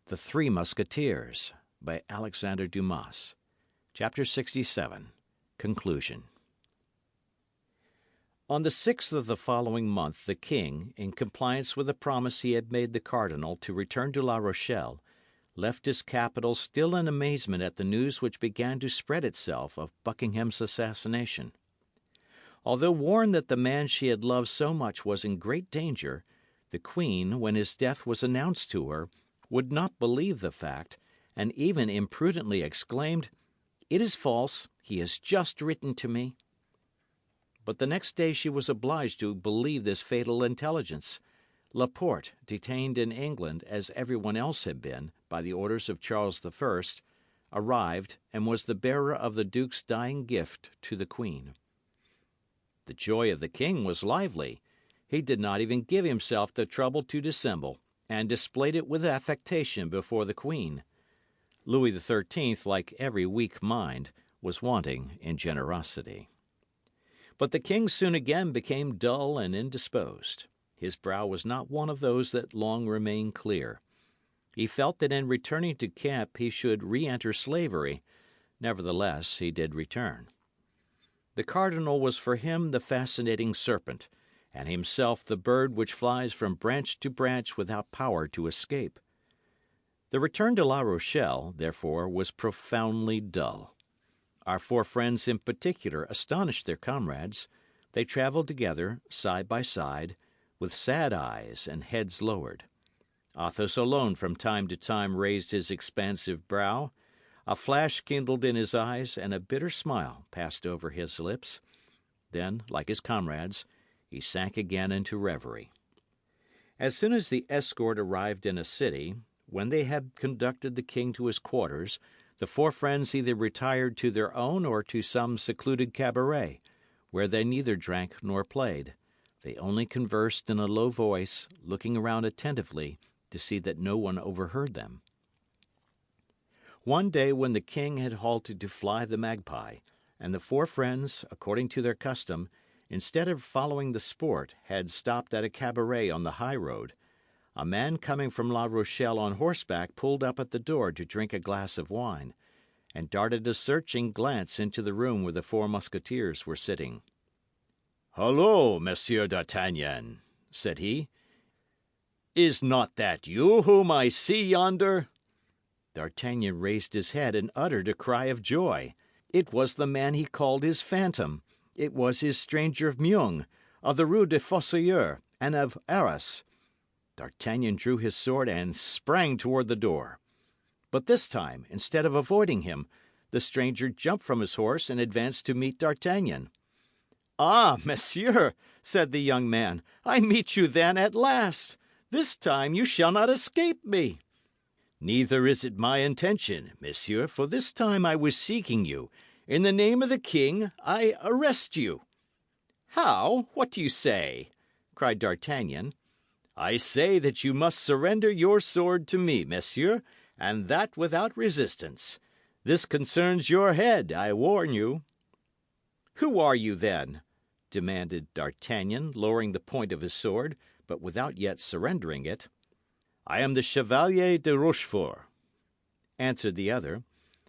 The Three Musketeers by Alexandre Dumas. Chapter 67. Conclusion. On the 6th of the following month, the king, in compliance with a promise he had made the cardinal to return to La Rochelle, left his capital still in amazement at the news which began to spread itself of Buckingham's assassination. Although warned that the man she had loved so much was in great danger, the queen, when his death was announced to her, would not believe the fact, and even imprudently exclaimed, "It is false. He has just written to me." But the next day she was obliged to believe this fatal intelligence. Laporte, detained in England, as everyone else had been, by the orders of Charles I, arrived, and was the bearer of the duke's dying gift to the queen. The joy of the king was lively. He did not even give himself the trouble to dissemble, and displayed it with affectation before the queen. Louis XIII, like every weak mind, was wanting in generosity. But the king soon again became dull and indisposed. His brow was not one of those that long remain clear. He felt that in returning to camp he should re-enter slavery. Nevertheless, he did return. The cardinal was for him the fascinating serpent, and himself the bird which flies from branch to branch without power to escape. The return to La Rochelle, therefore, was profoundly dull. Our four friends in particular astonished their comrades. They travelled together, side by side, with sad eyes and heads lowered. Athos alone from time to time raised his expansive brow. A flash kindled in his eyes, and a bitter smile passed over his lips. Then, like his comrades, he sank again into reverie. As soon as the escort arrived in a city, when they had conducted the king to his quarters, the four friends either retired to their own or to some secluded cabaret, where they neither drank nor played. They only conversed in a low voice, looking around attentively to see that no one overheard them. One day, when the king had halted to fly the magpie, and the four friends, according to their custom, instead of following the sport, had stopped at a cabaret on the high road, a man coming from La Rochelle on horseback pulled up at the door to drink a glass of wine, and darted a searching glance into the room where the four Musketeers were sitting. "Hullo, Monsieur d'Artagnan," said he. "Is not that you whom I see yonder?" D'Artagnan raised his head and uttered a cry of joy. It was the man he called his phantom. It was his stranger of Meung, of the Rue des Fossoyeurs, and of Arras. D'Artagnan drew his sword and sprang toward the door. But this time, instead of avoiding him, the stranger jumped from his horse and advanced to meet D'Artagnan. "Ah, monsieur," said the young man, "I meet you then at last. This time you shall not escape me." "Neither is it my intention, monsieur, for this time I was seeking you. In the name of the king, I arrest you." "How? What do you say?" cried D'Artagnan. "I say that you must surrender your sword to me, monsieur, and that without resistance. This concerns your head, I warn you." "Who are you, then?" demanded D'Artagnan, lowering the point of his sword, but without yet surrendering it. "I am the Chevalier de Rochefort," answered the other,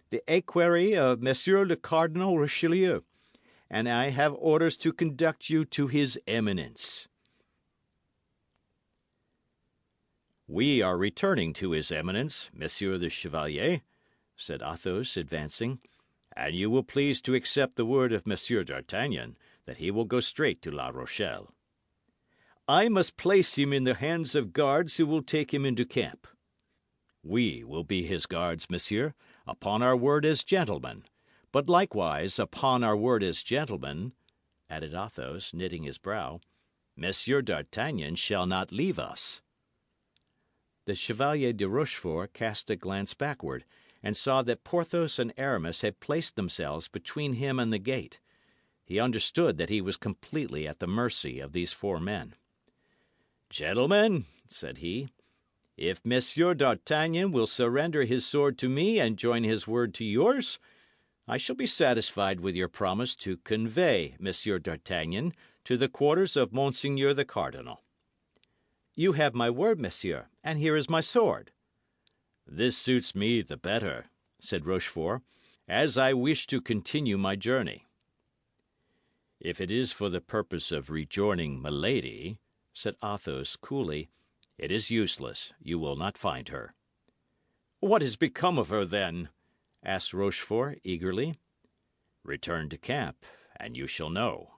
"the equerry of Monsieur le Cardinal Richelieu, and I have orders to conduct you to his Eminence." "We are returning to his Eminence, Monsieur the Chevalier," said Athos, advancing, "and you will please to accept the word of Monsieur d'Artagnan that he will go straight to La Rochelle." "I must place him in the hands of guards who will take him into camp." "We will be his guards, monsieur, upon our word as gentlemen. But likewise, upon our word as gentlemen," added Athos, knitting his brow, "Monsieur d'Artagnan shall not leave us." The Chevalier de Rochefort cast a glance backward, and saw that Porthos and Aramis had placed themselves between him and the gate. He understood that he was completely at the mercy of these four men. "Gentlemen," said he, "if Monsieur d'Artagnan will surrender his sword to me and join his word to yours, I shall be satisfied with your promise to convey Monsieur d'Artagnan to the quarters of Monseigneur the Cardinal." "You have my word, monsieur, and here is my sword." "This suits me the better," said Rochefort, "as I wish to continue my journey." "If it is for the purpose of rejoining Milady," said Athos, coolly, "it is useless. You will not find her." "What has become of her, then?" asked Rochefort, eagerly. "Return to camp, and you shall know."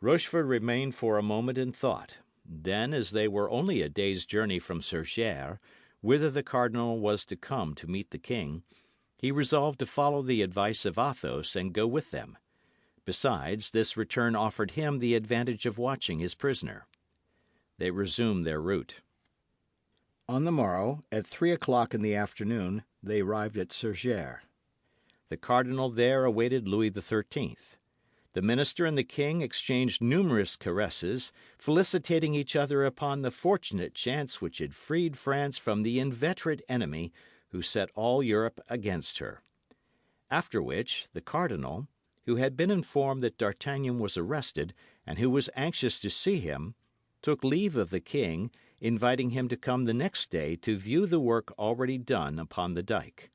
Rochefort remained for a moment in thought. Then, as they were only a day's journey from Surgères, whither the cardinal was to come to meet the king, he resolved to follow the advice of Athos and go with them. Besides, this return offered him the advantage of watching his prisoner. They resumed their route. On the morrow, at 3 o'clock in the afternoon, they arrived at Surgères. The cardinal there awaited Louis XIII. The minister and the king exchanged numerous caresses, felicitating each other upon the fortunate chance which had freed France from the inveterate enemy who set all Europe against her. After which, the cardinal, who had been informed that D'Artagnan was arrested, and who was anxious to see him, took leave of the king, inviting him to come the next day to view the work already done upon the dyke.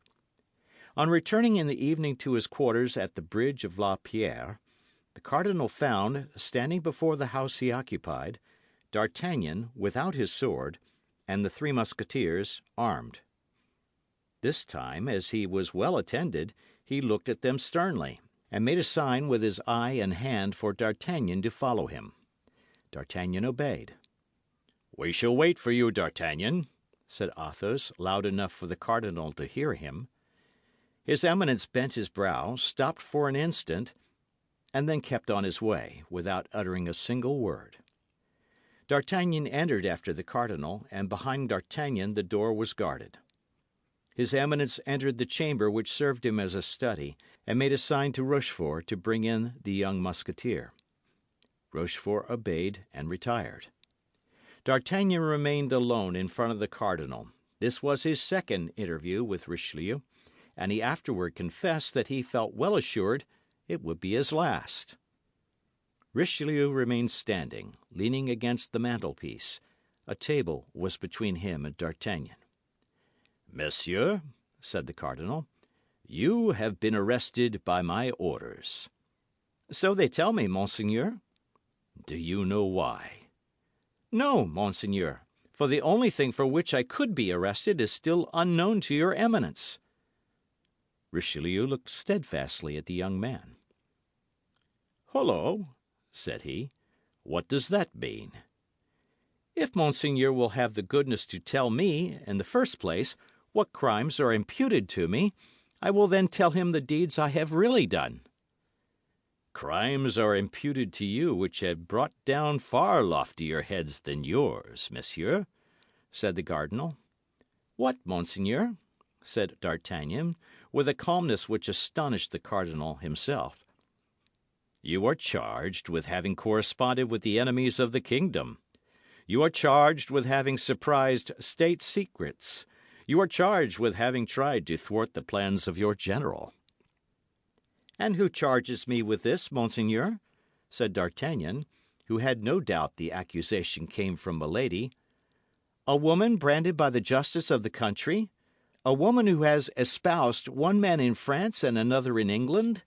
On returning in the evening to his quarters at the bridge of La Pierre, the cardinal found, standing before the house he occupied, D'Artagnan without his sword, and the three Musketeers armed. This time, as he was well attended, he looked at them sternly, and made a sign with his eye and hand for D'Artagnan to follow him. D'Artagnan obeyed. "We shall wait for you, D'Artagnan," said Athos, loud enough for the cardinal to hear him. His Eminence bent his brow, stopped for an instant, and then kept on his way, without uttering a single word. D'Artagnan entered after the cardinal, and behind D'Artagnan the door was guarded. His Eminence entered the chamber which served him as a study, and made a sign to Rochefort to bring in the young Musketeer. Rochefort obeyed and retired. D'Artagnan remained alone in front of the cardinal. This was his second interview with Richelieu, and he afterward confessed that he felt well assured it would be his last. Richelieu remained standing, leaning against the mantelpiece. A table was between him and D'Artagnan. "Monsieur," said the cardinal, "you have been arrested by my orders." "So they tell me, monseigneur." "Do you know why?" "No, monseigneur, for the only thing for which I could be arrested is still unknown to your Eminence." Richelieu looked steadfastly at the young man. "Hullo," said he, "what does that mean?" "If monseigneur will have the goodness to tell me, in the first place, what crimes are imputed to me, I will then tell him the deeds I have really done." "Crimes are imputed to you which have brought down far loftier heads than yours, monsieur," said the cardinal. "What, monseigneur?" said D'Artagnan, with a calmness which astonished the cardinal himself. "You are charged with having corresponded with the enemies of the kingdom. You are charged with having surprised state secrets. You are charged with having tried to thwart the plans of your general." "And who charges me with this, monseigneur?" said D'Artagnan, who had no doubt the accusation came from Milady. "A woman branded by the justice of the country? A woman who has espoused one man in France and another in England?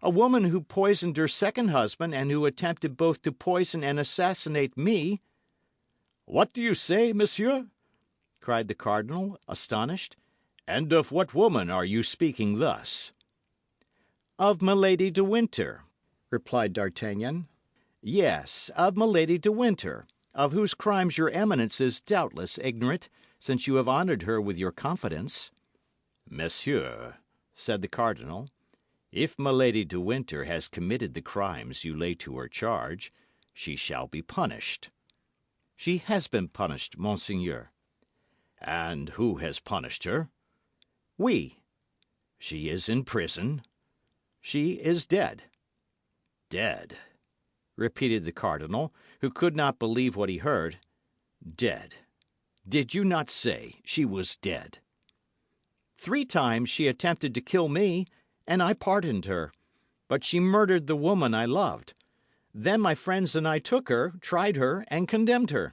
A woman who poisoned her second husband and who attempted both to poison and assassinate me?" "What do you say, monsieur?" cried the cardinal, astonished. "And of what woman are you speaking thus?" "Of Milady de Winter," replied D'Artagnan. "Yes, of Milady de Winter, of whose crimes your Eminence is doubtless ignorant, since you have honoured her with your confidence." "Monsieur," said the cardinal, "if Milady de Winter has committed the crimes you lay to her charge, she shall be punished." "She has been punished, monseigneur." "And who has punished her?" "We." "She is in prison?" "She is dead." "Dead," repeated the cardinal, who could not believe what he heard. "Dead. Did you not say she was dead?" "3 times she attempted to kill me, and I pardoned her. But she murdered the woman I loved. Then my friends and I took her, tried her, and condemned her."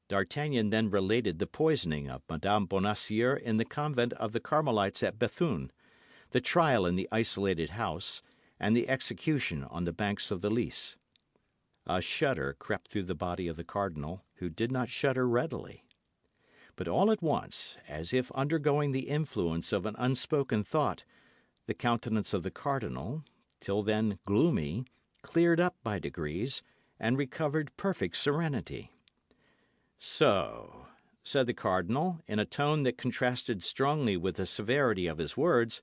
D'Artagnan then related the poisoning of Madame Bonacieux in the convent of the Carmelites at Bethune, the trial in the isolated house, and the execution on the banks of the Lys. A shudder crept through the body of the cardinal, who did not shudder readily. But all at once, as if undergoing the influence of an unspoken thought, the countenance of the cardinal, till then gloomy, cleared up by degrees, and recovered perfect serenity. "So," said the cardinal, in a tone that contrasted strongly with the severity of his words,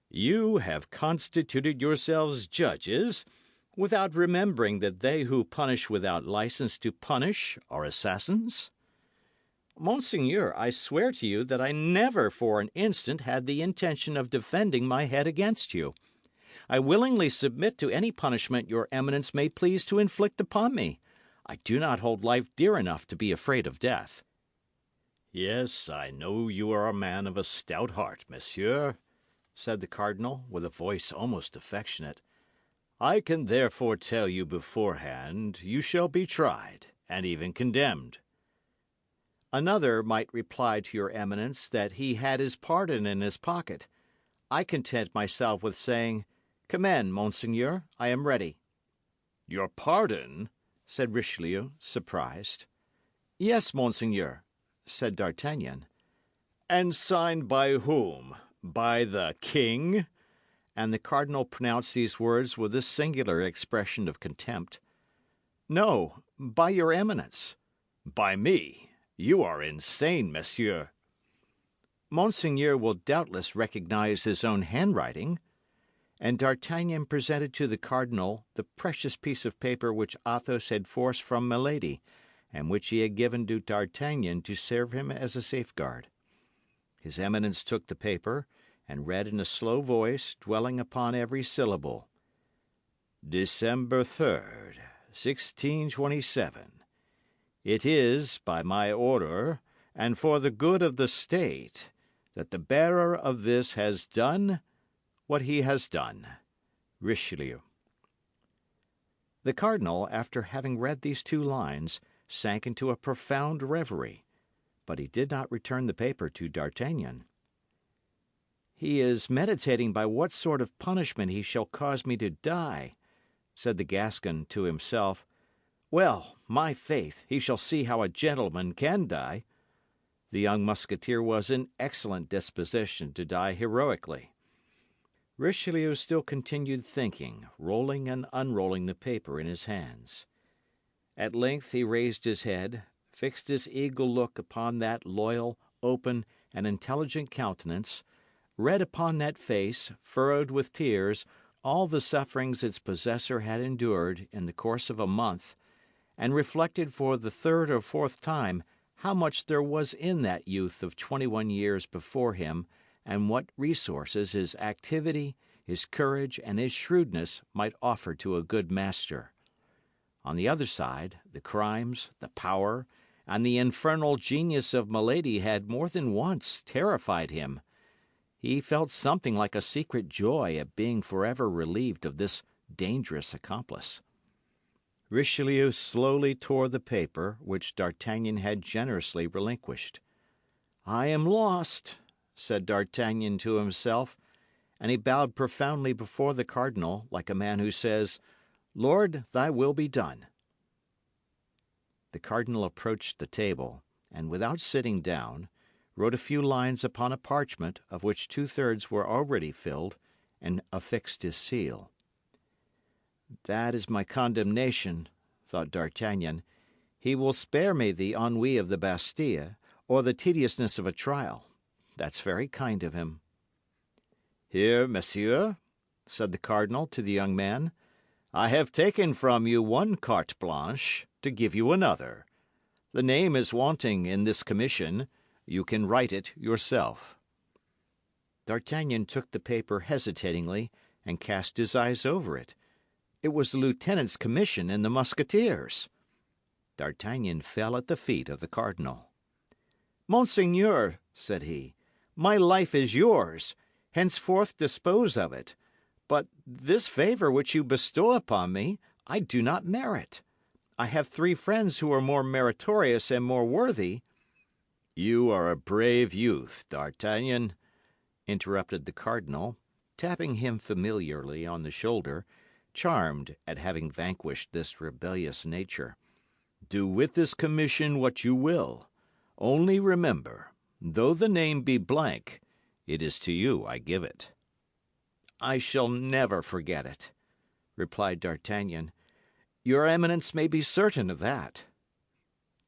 "you have constituted yourselves judges, without remembering that they who punish without license to punish are assassins?" "Monseigneur, I swear to you that I never for an instant had the intention of defending my head against you. I willingly submit to any punishment your Eminence may please to inflict upon me. I do not hold life dear enough to be afraid of death." "Yes, I know you are a man of a stout heart, monsieur," said the cardinal, with a voice almost affectionate. "I can therefore tell you beforehand you shall be tried, and even condemned." "Another might reply to your Eminence that he had his pardon in his pocket. I content myself with saying, 'Commend, monseigneur, I am ready.'" "Your pardon?" said Richelieu, surprised. "Yes, monseigneur," said D'Artagnan. "And signed by whom? By the king?" And the cardinal pronounced these words with a singular expression of contempt. "No, by your Eminence." "By me? You are insane, monsieur." "Monseigneur will doubtless recognize his own handwriting." And D'Artagnan presented to the cardinal the precious piece of paper which Athos had forced from Milady, and which he had given to D'Artagnan to serve him as a safeguard. His Eminence took the paper, and read in a slow voice, dwelling upon every syllable. "December 3rd, 1627. It is, by my order, and for the good of the state, that the bearer of this has done what he has done. Richelieu." The cardinal, after having read these 2 lines, sank into a profound reverie, but he did not return the paper to D'Artagnan. "He is meditating by what sort of punishment he shall cause me to die," said the Gascon to himself. "Well, my faith, he shall see how a gentleman can die." The young Musketeer was in excellent disposition to die heroically. Richelieu still continued thinking, rolling and unrolling the paper in his hands. At length he raised his head, fixed his eagle look upon that loyal, open, and intelligent countenance, read upon that face, furrowed with tears, all the sufferings its possessor had endured in the course of a month, and reflected for the 3rd or 4th time how much there was in that youth of 21 years before him, and what resources his activity, his courage, and his shrewdness might offer to a good master. On the other side, the crimes, the power, and the infernal genius of Milady had more than once terrified him. He felt something like a secret joy at being forever relieved of this dangerous accomplice. Richelieu slowly tore the paper, which D'Artagnan had generously relinquished. "I am lost," said D'Artagnan to himself, and he bowed profoundly before the cardinal, like a man who says, "Lord, thy will be done." The cardinal approached the table, and without sitting down, wrote a few lines upon a parchment of which 2/3 were already filled, and affixed his seal. "That is my condemnation," thought D'Artagnan. "He will spare me the ennui of the Bastille, or the tediousness of a trial. That's very kind of him." "Here, monsieur," said the cardinal to the young man, "I have taken from you one carte blanche to give you another. The name is wanting in this commission. You can write it yourself." D'Artagnan took the paper hesitatingly and cast his eyes over it. It was the lieutenant's commission in the Musketeers. D'Artagnan fell at the feet of the cardinal. "Monseigneur," said he, "my life is yours. Henceforth dispose of it. But this favour which you bestow upon me, I do not merit. I have 3 friends who are more meritorious and more worthy." "You are a brave youth, D'Artagnan," interrupted the cardinal, tapping him familiarly on the shoulder, charmed at having vanquished this rebellious nature. "Do with this commission what you will. Only remember, though the name be blank, it is to you I give it." "I shall never forget it," replied D'Artagnan. "Your Eminence may be certain of that."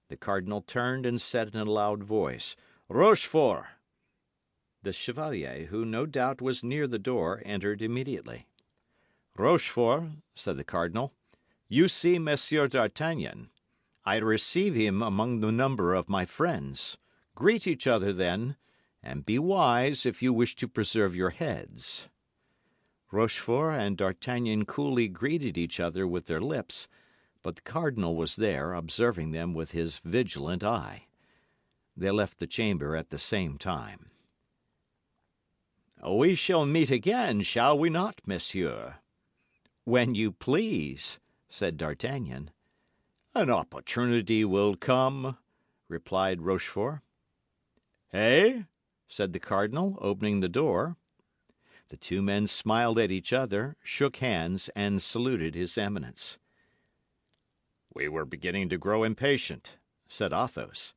The cardinal turned and said in a loud voice, "Rochefort!" The chevalier, who no doubt was near the door, entered immediately. "Rochefort," said the cardinal, "you see Monsieur d'Artagnan. I receive him among the number of my friends. Greet each other, then, and be wise if you wish to preserve your heads." Rochefort and D'Artagnan coolly greeted each other with their lips, but the cardinal was there, observing them with his vigilant eye. They left the chamber at the same time. "We shall meet again, shall we not, monsieur?" "When you please," said D'Artagnan. "An opportunity will come," replied Rochefort. "Eh?" said the cardinal, opening the door. The 2 men smiled at each other, shook hands, and saluted his Eminence. "We were beginning to grow impatient," said Athos.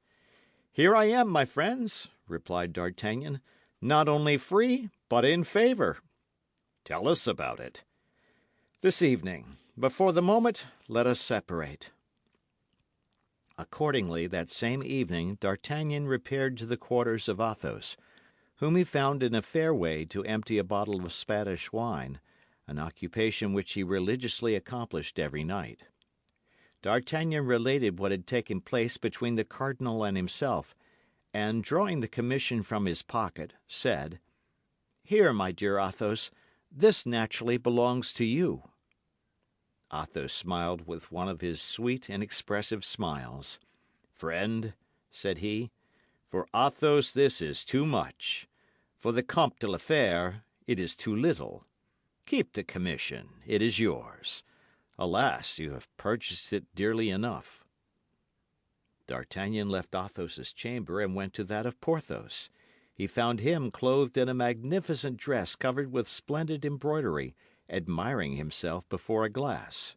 "Here I am, my friends," replied D'Artagnan, "not only free, but in favour." "Tell us about it." "This evening. But for the moment, let us separate. Accordingly, that same evening D'Artagnan repaired to the quarters of Athos, whom he found in a fair way to empty a bottle of Spanish wine, an occupation which he religiously accomplished every night. D'Artagnan related what had taken place between the cardinal and himself, and, drawing the commission from his pocket, said, "Here, my dear Athos, this naturally belongs to you." Athos smiled with one of his sweet and expressive smiles. "Friend," said he, "for Athos this is too much. For the Comte de la Fère it is too little. Keep the commission, it is yours. Alas, you have purchased it dearly enough." D'Artagnan left Athos's chamber and went to that of Porthos. He found him clothed in a magnificent dress covered with splendid embroidery, admiring himself before a glass.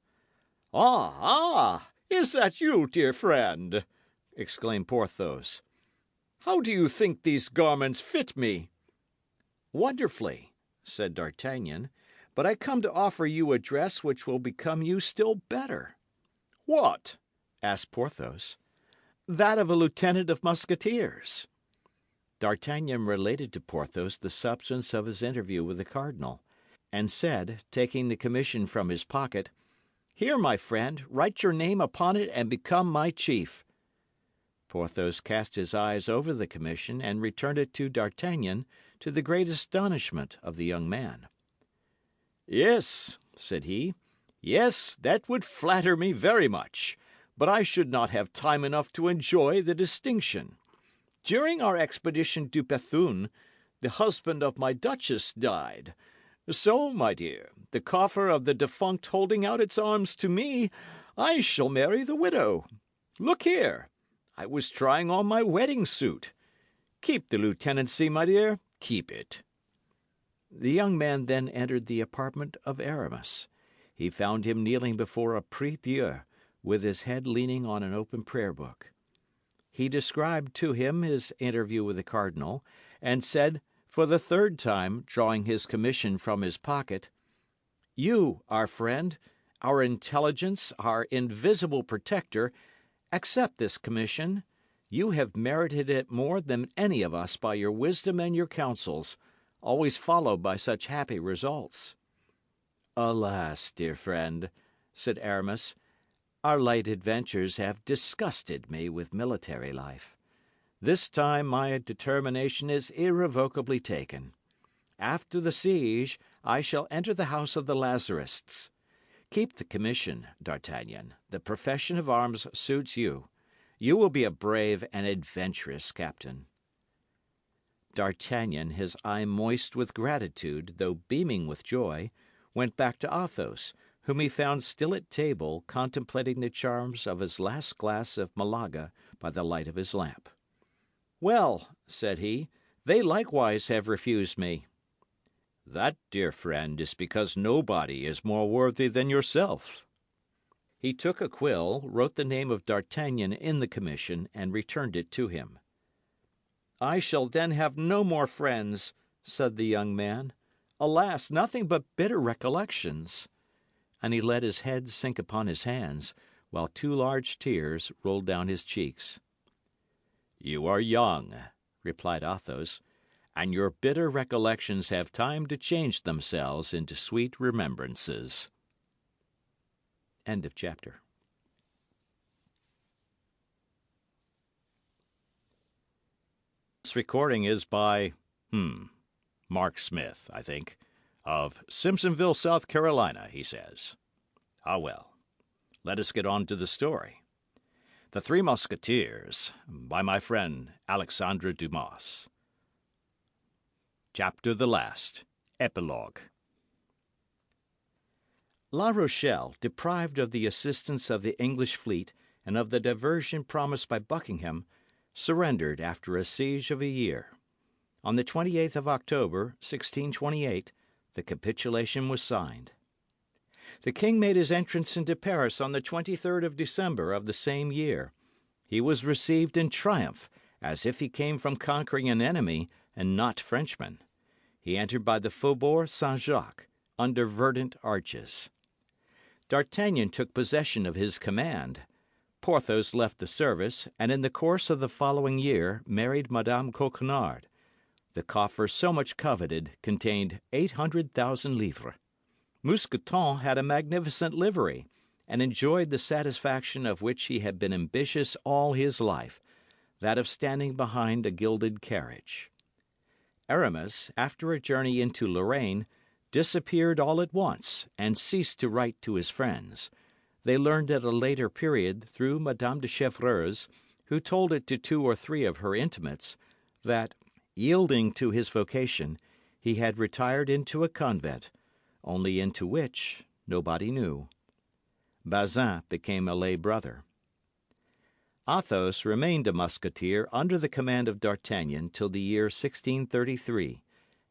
"Ah, ah! Is that you, dear friend?" exclaimed Porthos. "How do you think these garments fit me?" "Wonderfully," said D'Artagnan, "but I come to offer you a dress which will become you still better." "What?" asked Porthos. "That of a lieutenant of Musketeers." D'Artagnan related to Porthos the substance of his interview with the cardinal, and said, taking the commission from his pocket, "Here, my friend, write your name upon it and become my chief." Porthos cast his eyes over the commission and returned it to D'Artagnan, to the great astonishment of the young man. "Yes," said he, "yes, that would flatter me very much, but I should not have time enough to enjoy the distinction. During our expedition to Bethune, the husband of my duchess died. So, my dear, the coffer of the defunct holding out its arms to me, I shall marry the widow. Look here, I was trying on my wedding suit. Keep the lieutenancy, my dear, keep it." The young man then entered the apartment of Aramis. He found him kneeling before a prie-dieu, with his head leaning on an open prayer book. He described to him his interview with the cardinal, and said, for the third time, drawing his commission from his pocket, "You, our friend, our intelligence, our invisible protector, accept this commission. You have merited it more than any of us by your wisdom and your counsels, always followed by such happy results." "Alas, dear friend," said Aramis, "our light adventures have disgusted me with military life. This time my determination is irrevocably taken. After the siege, I shall enter the house of the Lazarists. Keep the commission, D'Artagnan. The profession of arms suits you. You will be a brave and adventurous captain." D'Artagnan, his eye moist with gratitude, though beaming with joy, went back to Athos, whom he found still at table contemplating the charms of his last glass of Malaga by the light of his lamp. "Well," said he, "they likewise have refused me." "That, dear friend, is because nobody is more worthy than yourself." He took a quill, wrote the name of D'Artagnan in the commission, and returned it to him. "I shall then have no more friends," said the young man. "Alas, nothing but bitter recollections." And he let his head sink upon his hands, while two large tears rolled down his cheeks. "You are young," replied Athos, "and your bitter recollections have time to change themselves into sweet remembrances." End of chapter. This recording is by, Mark Smith, I think, of Simpsonville, South Carolina, he says. Ah, well, let us get on to the story. The Three Musketeers, by my friend Alexandre Dumas. Chapter the last. Epilogue. La Rochelle, deprived of the assistance of the English fleet and of the diversion promised by Buckingham, surrendered after a siege of a year. On the 28th of October, 1628, the capitulation was signed. The king made his entrance into Paris on the 23rd of December of the same year. He was received in triumph, as if he came from conquering an enemy and not Frenchmen. He entered by the Faubourg Saint-Jacques, under verdant arches. D'Artagnan took possession of his command. Porthos left the service, and in the course of the following year married Madame Coquenard. The coffer so much coveted contained 800,000 livres. Mousqueton had a magnificent livery, and enjoyed the satisfaction of which he had been ambitious all his life, that of standing behind a gilded carriage. Aramis, after a journey into Lorraine, disappeared all at once and ceased to write to his friends. They learned at a later period, through Madame de Chevreuse, who told it to 2 or 3 of her intimates, that, yielding to his vocation, he had retired into a convent, only into which nobody knew. Bazin became a lay brother. Athos remained a musketeer under the command of D'Artagnan till the year 1633,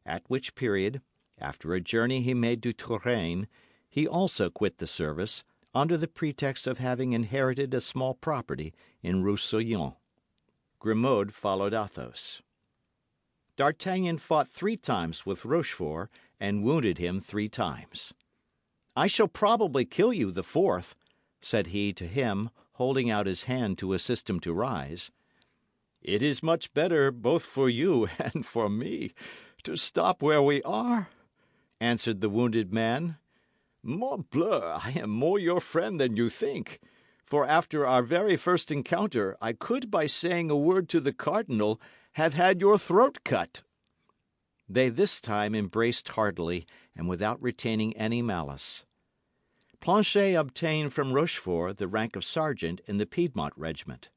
at which period, after a journey he made to Touraine, he also quit the service, under the pretext of having inherited a small property in Roussillon. Grimaud followed Athos. D'Artagnan fought 3 times with Rochefort and wounded him 3 times. "I shall probably kill you the 4th," said he to him, holding out his hand to assist him to rise. "It is much better, both for you and for me, to stop where we are," answered the wounded man. "Morbleu, I am more your friend than you think, for after our very first encounter I could, by saying a word to the cardinal, have had your throat cut." They this time embraced heartily, and without retaining any malice. Planchet obtained from Rochefort the rank of sergeant in the Piedmont regiment.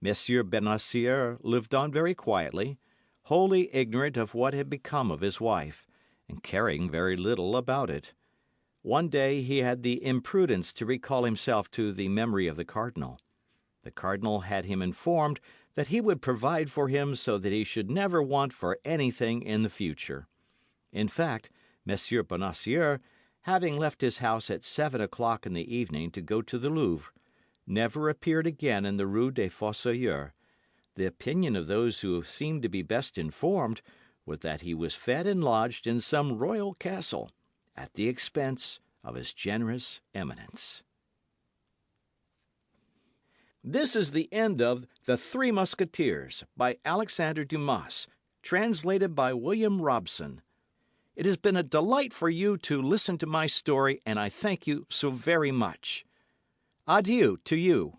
Monsieur Bonacieux lived on very quietly, wholly ignorant of what had become of his wife, and caring very little about it. One day he had the imprudence to recall himself to the memory of the cardinal. The cardinal had him informed that he would provide for him so that he should never want for anything in the future. In fact, Monsieur Bonacieux, having left his house at 7 o'clock in the evening to go to the Louvre, never appeared again in the Rue des Fossoyeurs. The opinion of those who seemed to be best informed was that he was fed and lodged in some royal castle, at the expense of his generous eminence. This is the end of The 3 Musketeers by Alexandre Dumas, translated by William Robson. It has been a delight for you to listen to my story, and I thank you so very much. Adieu to you.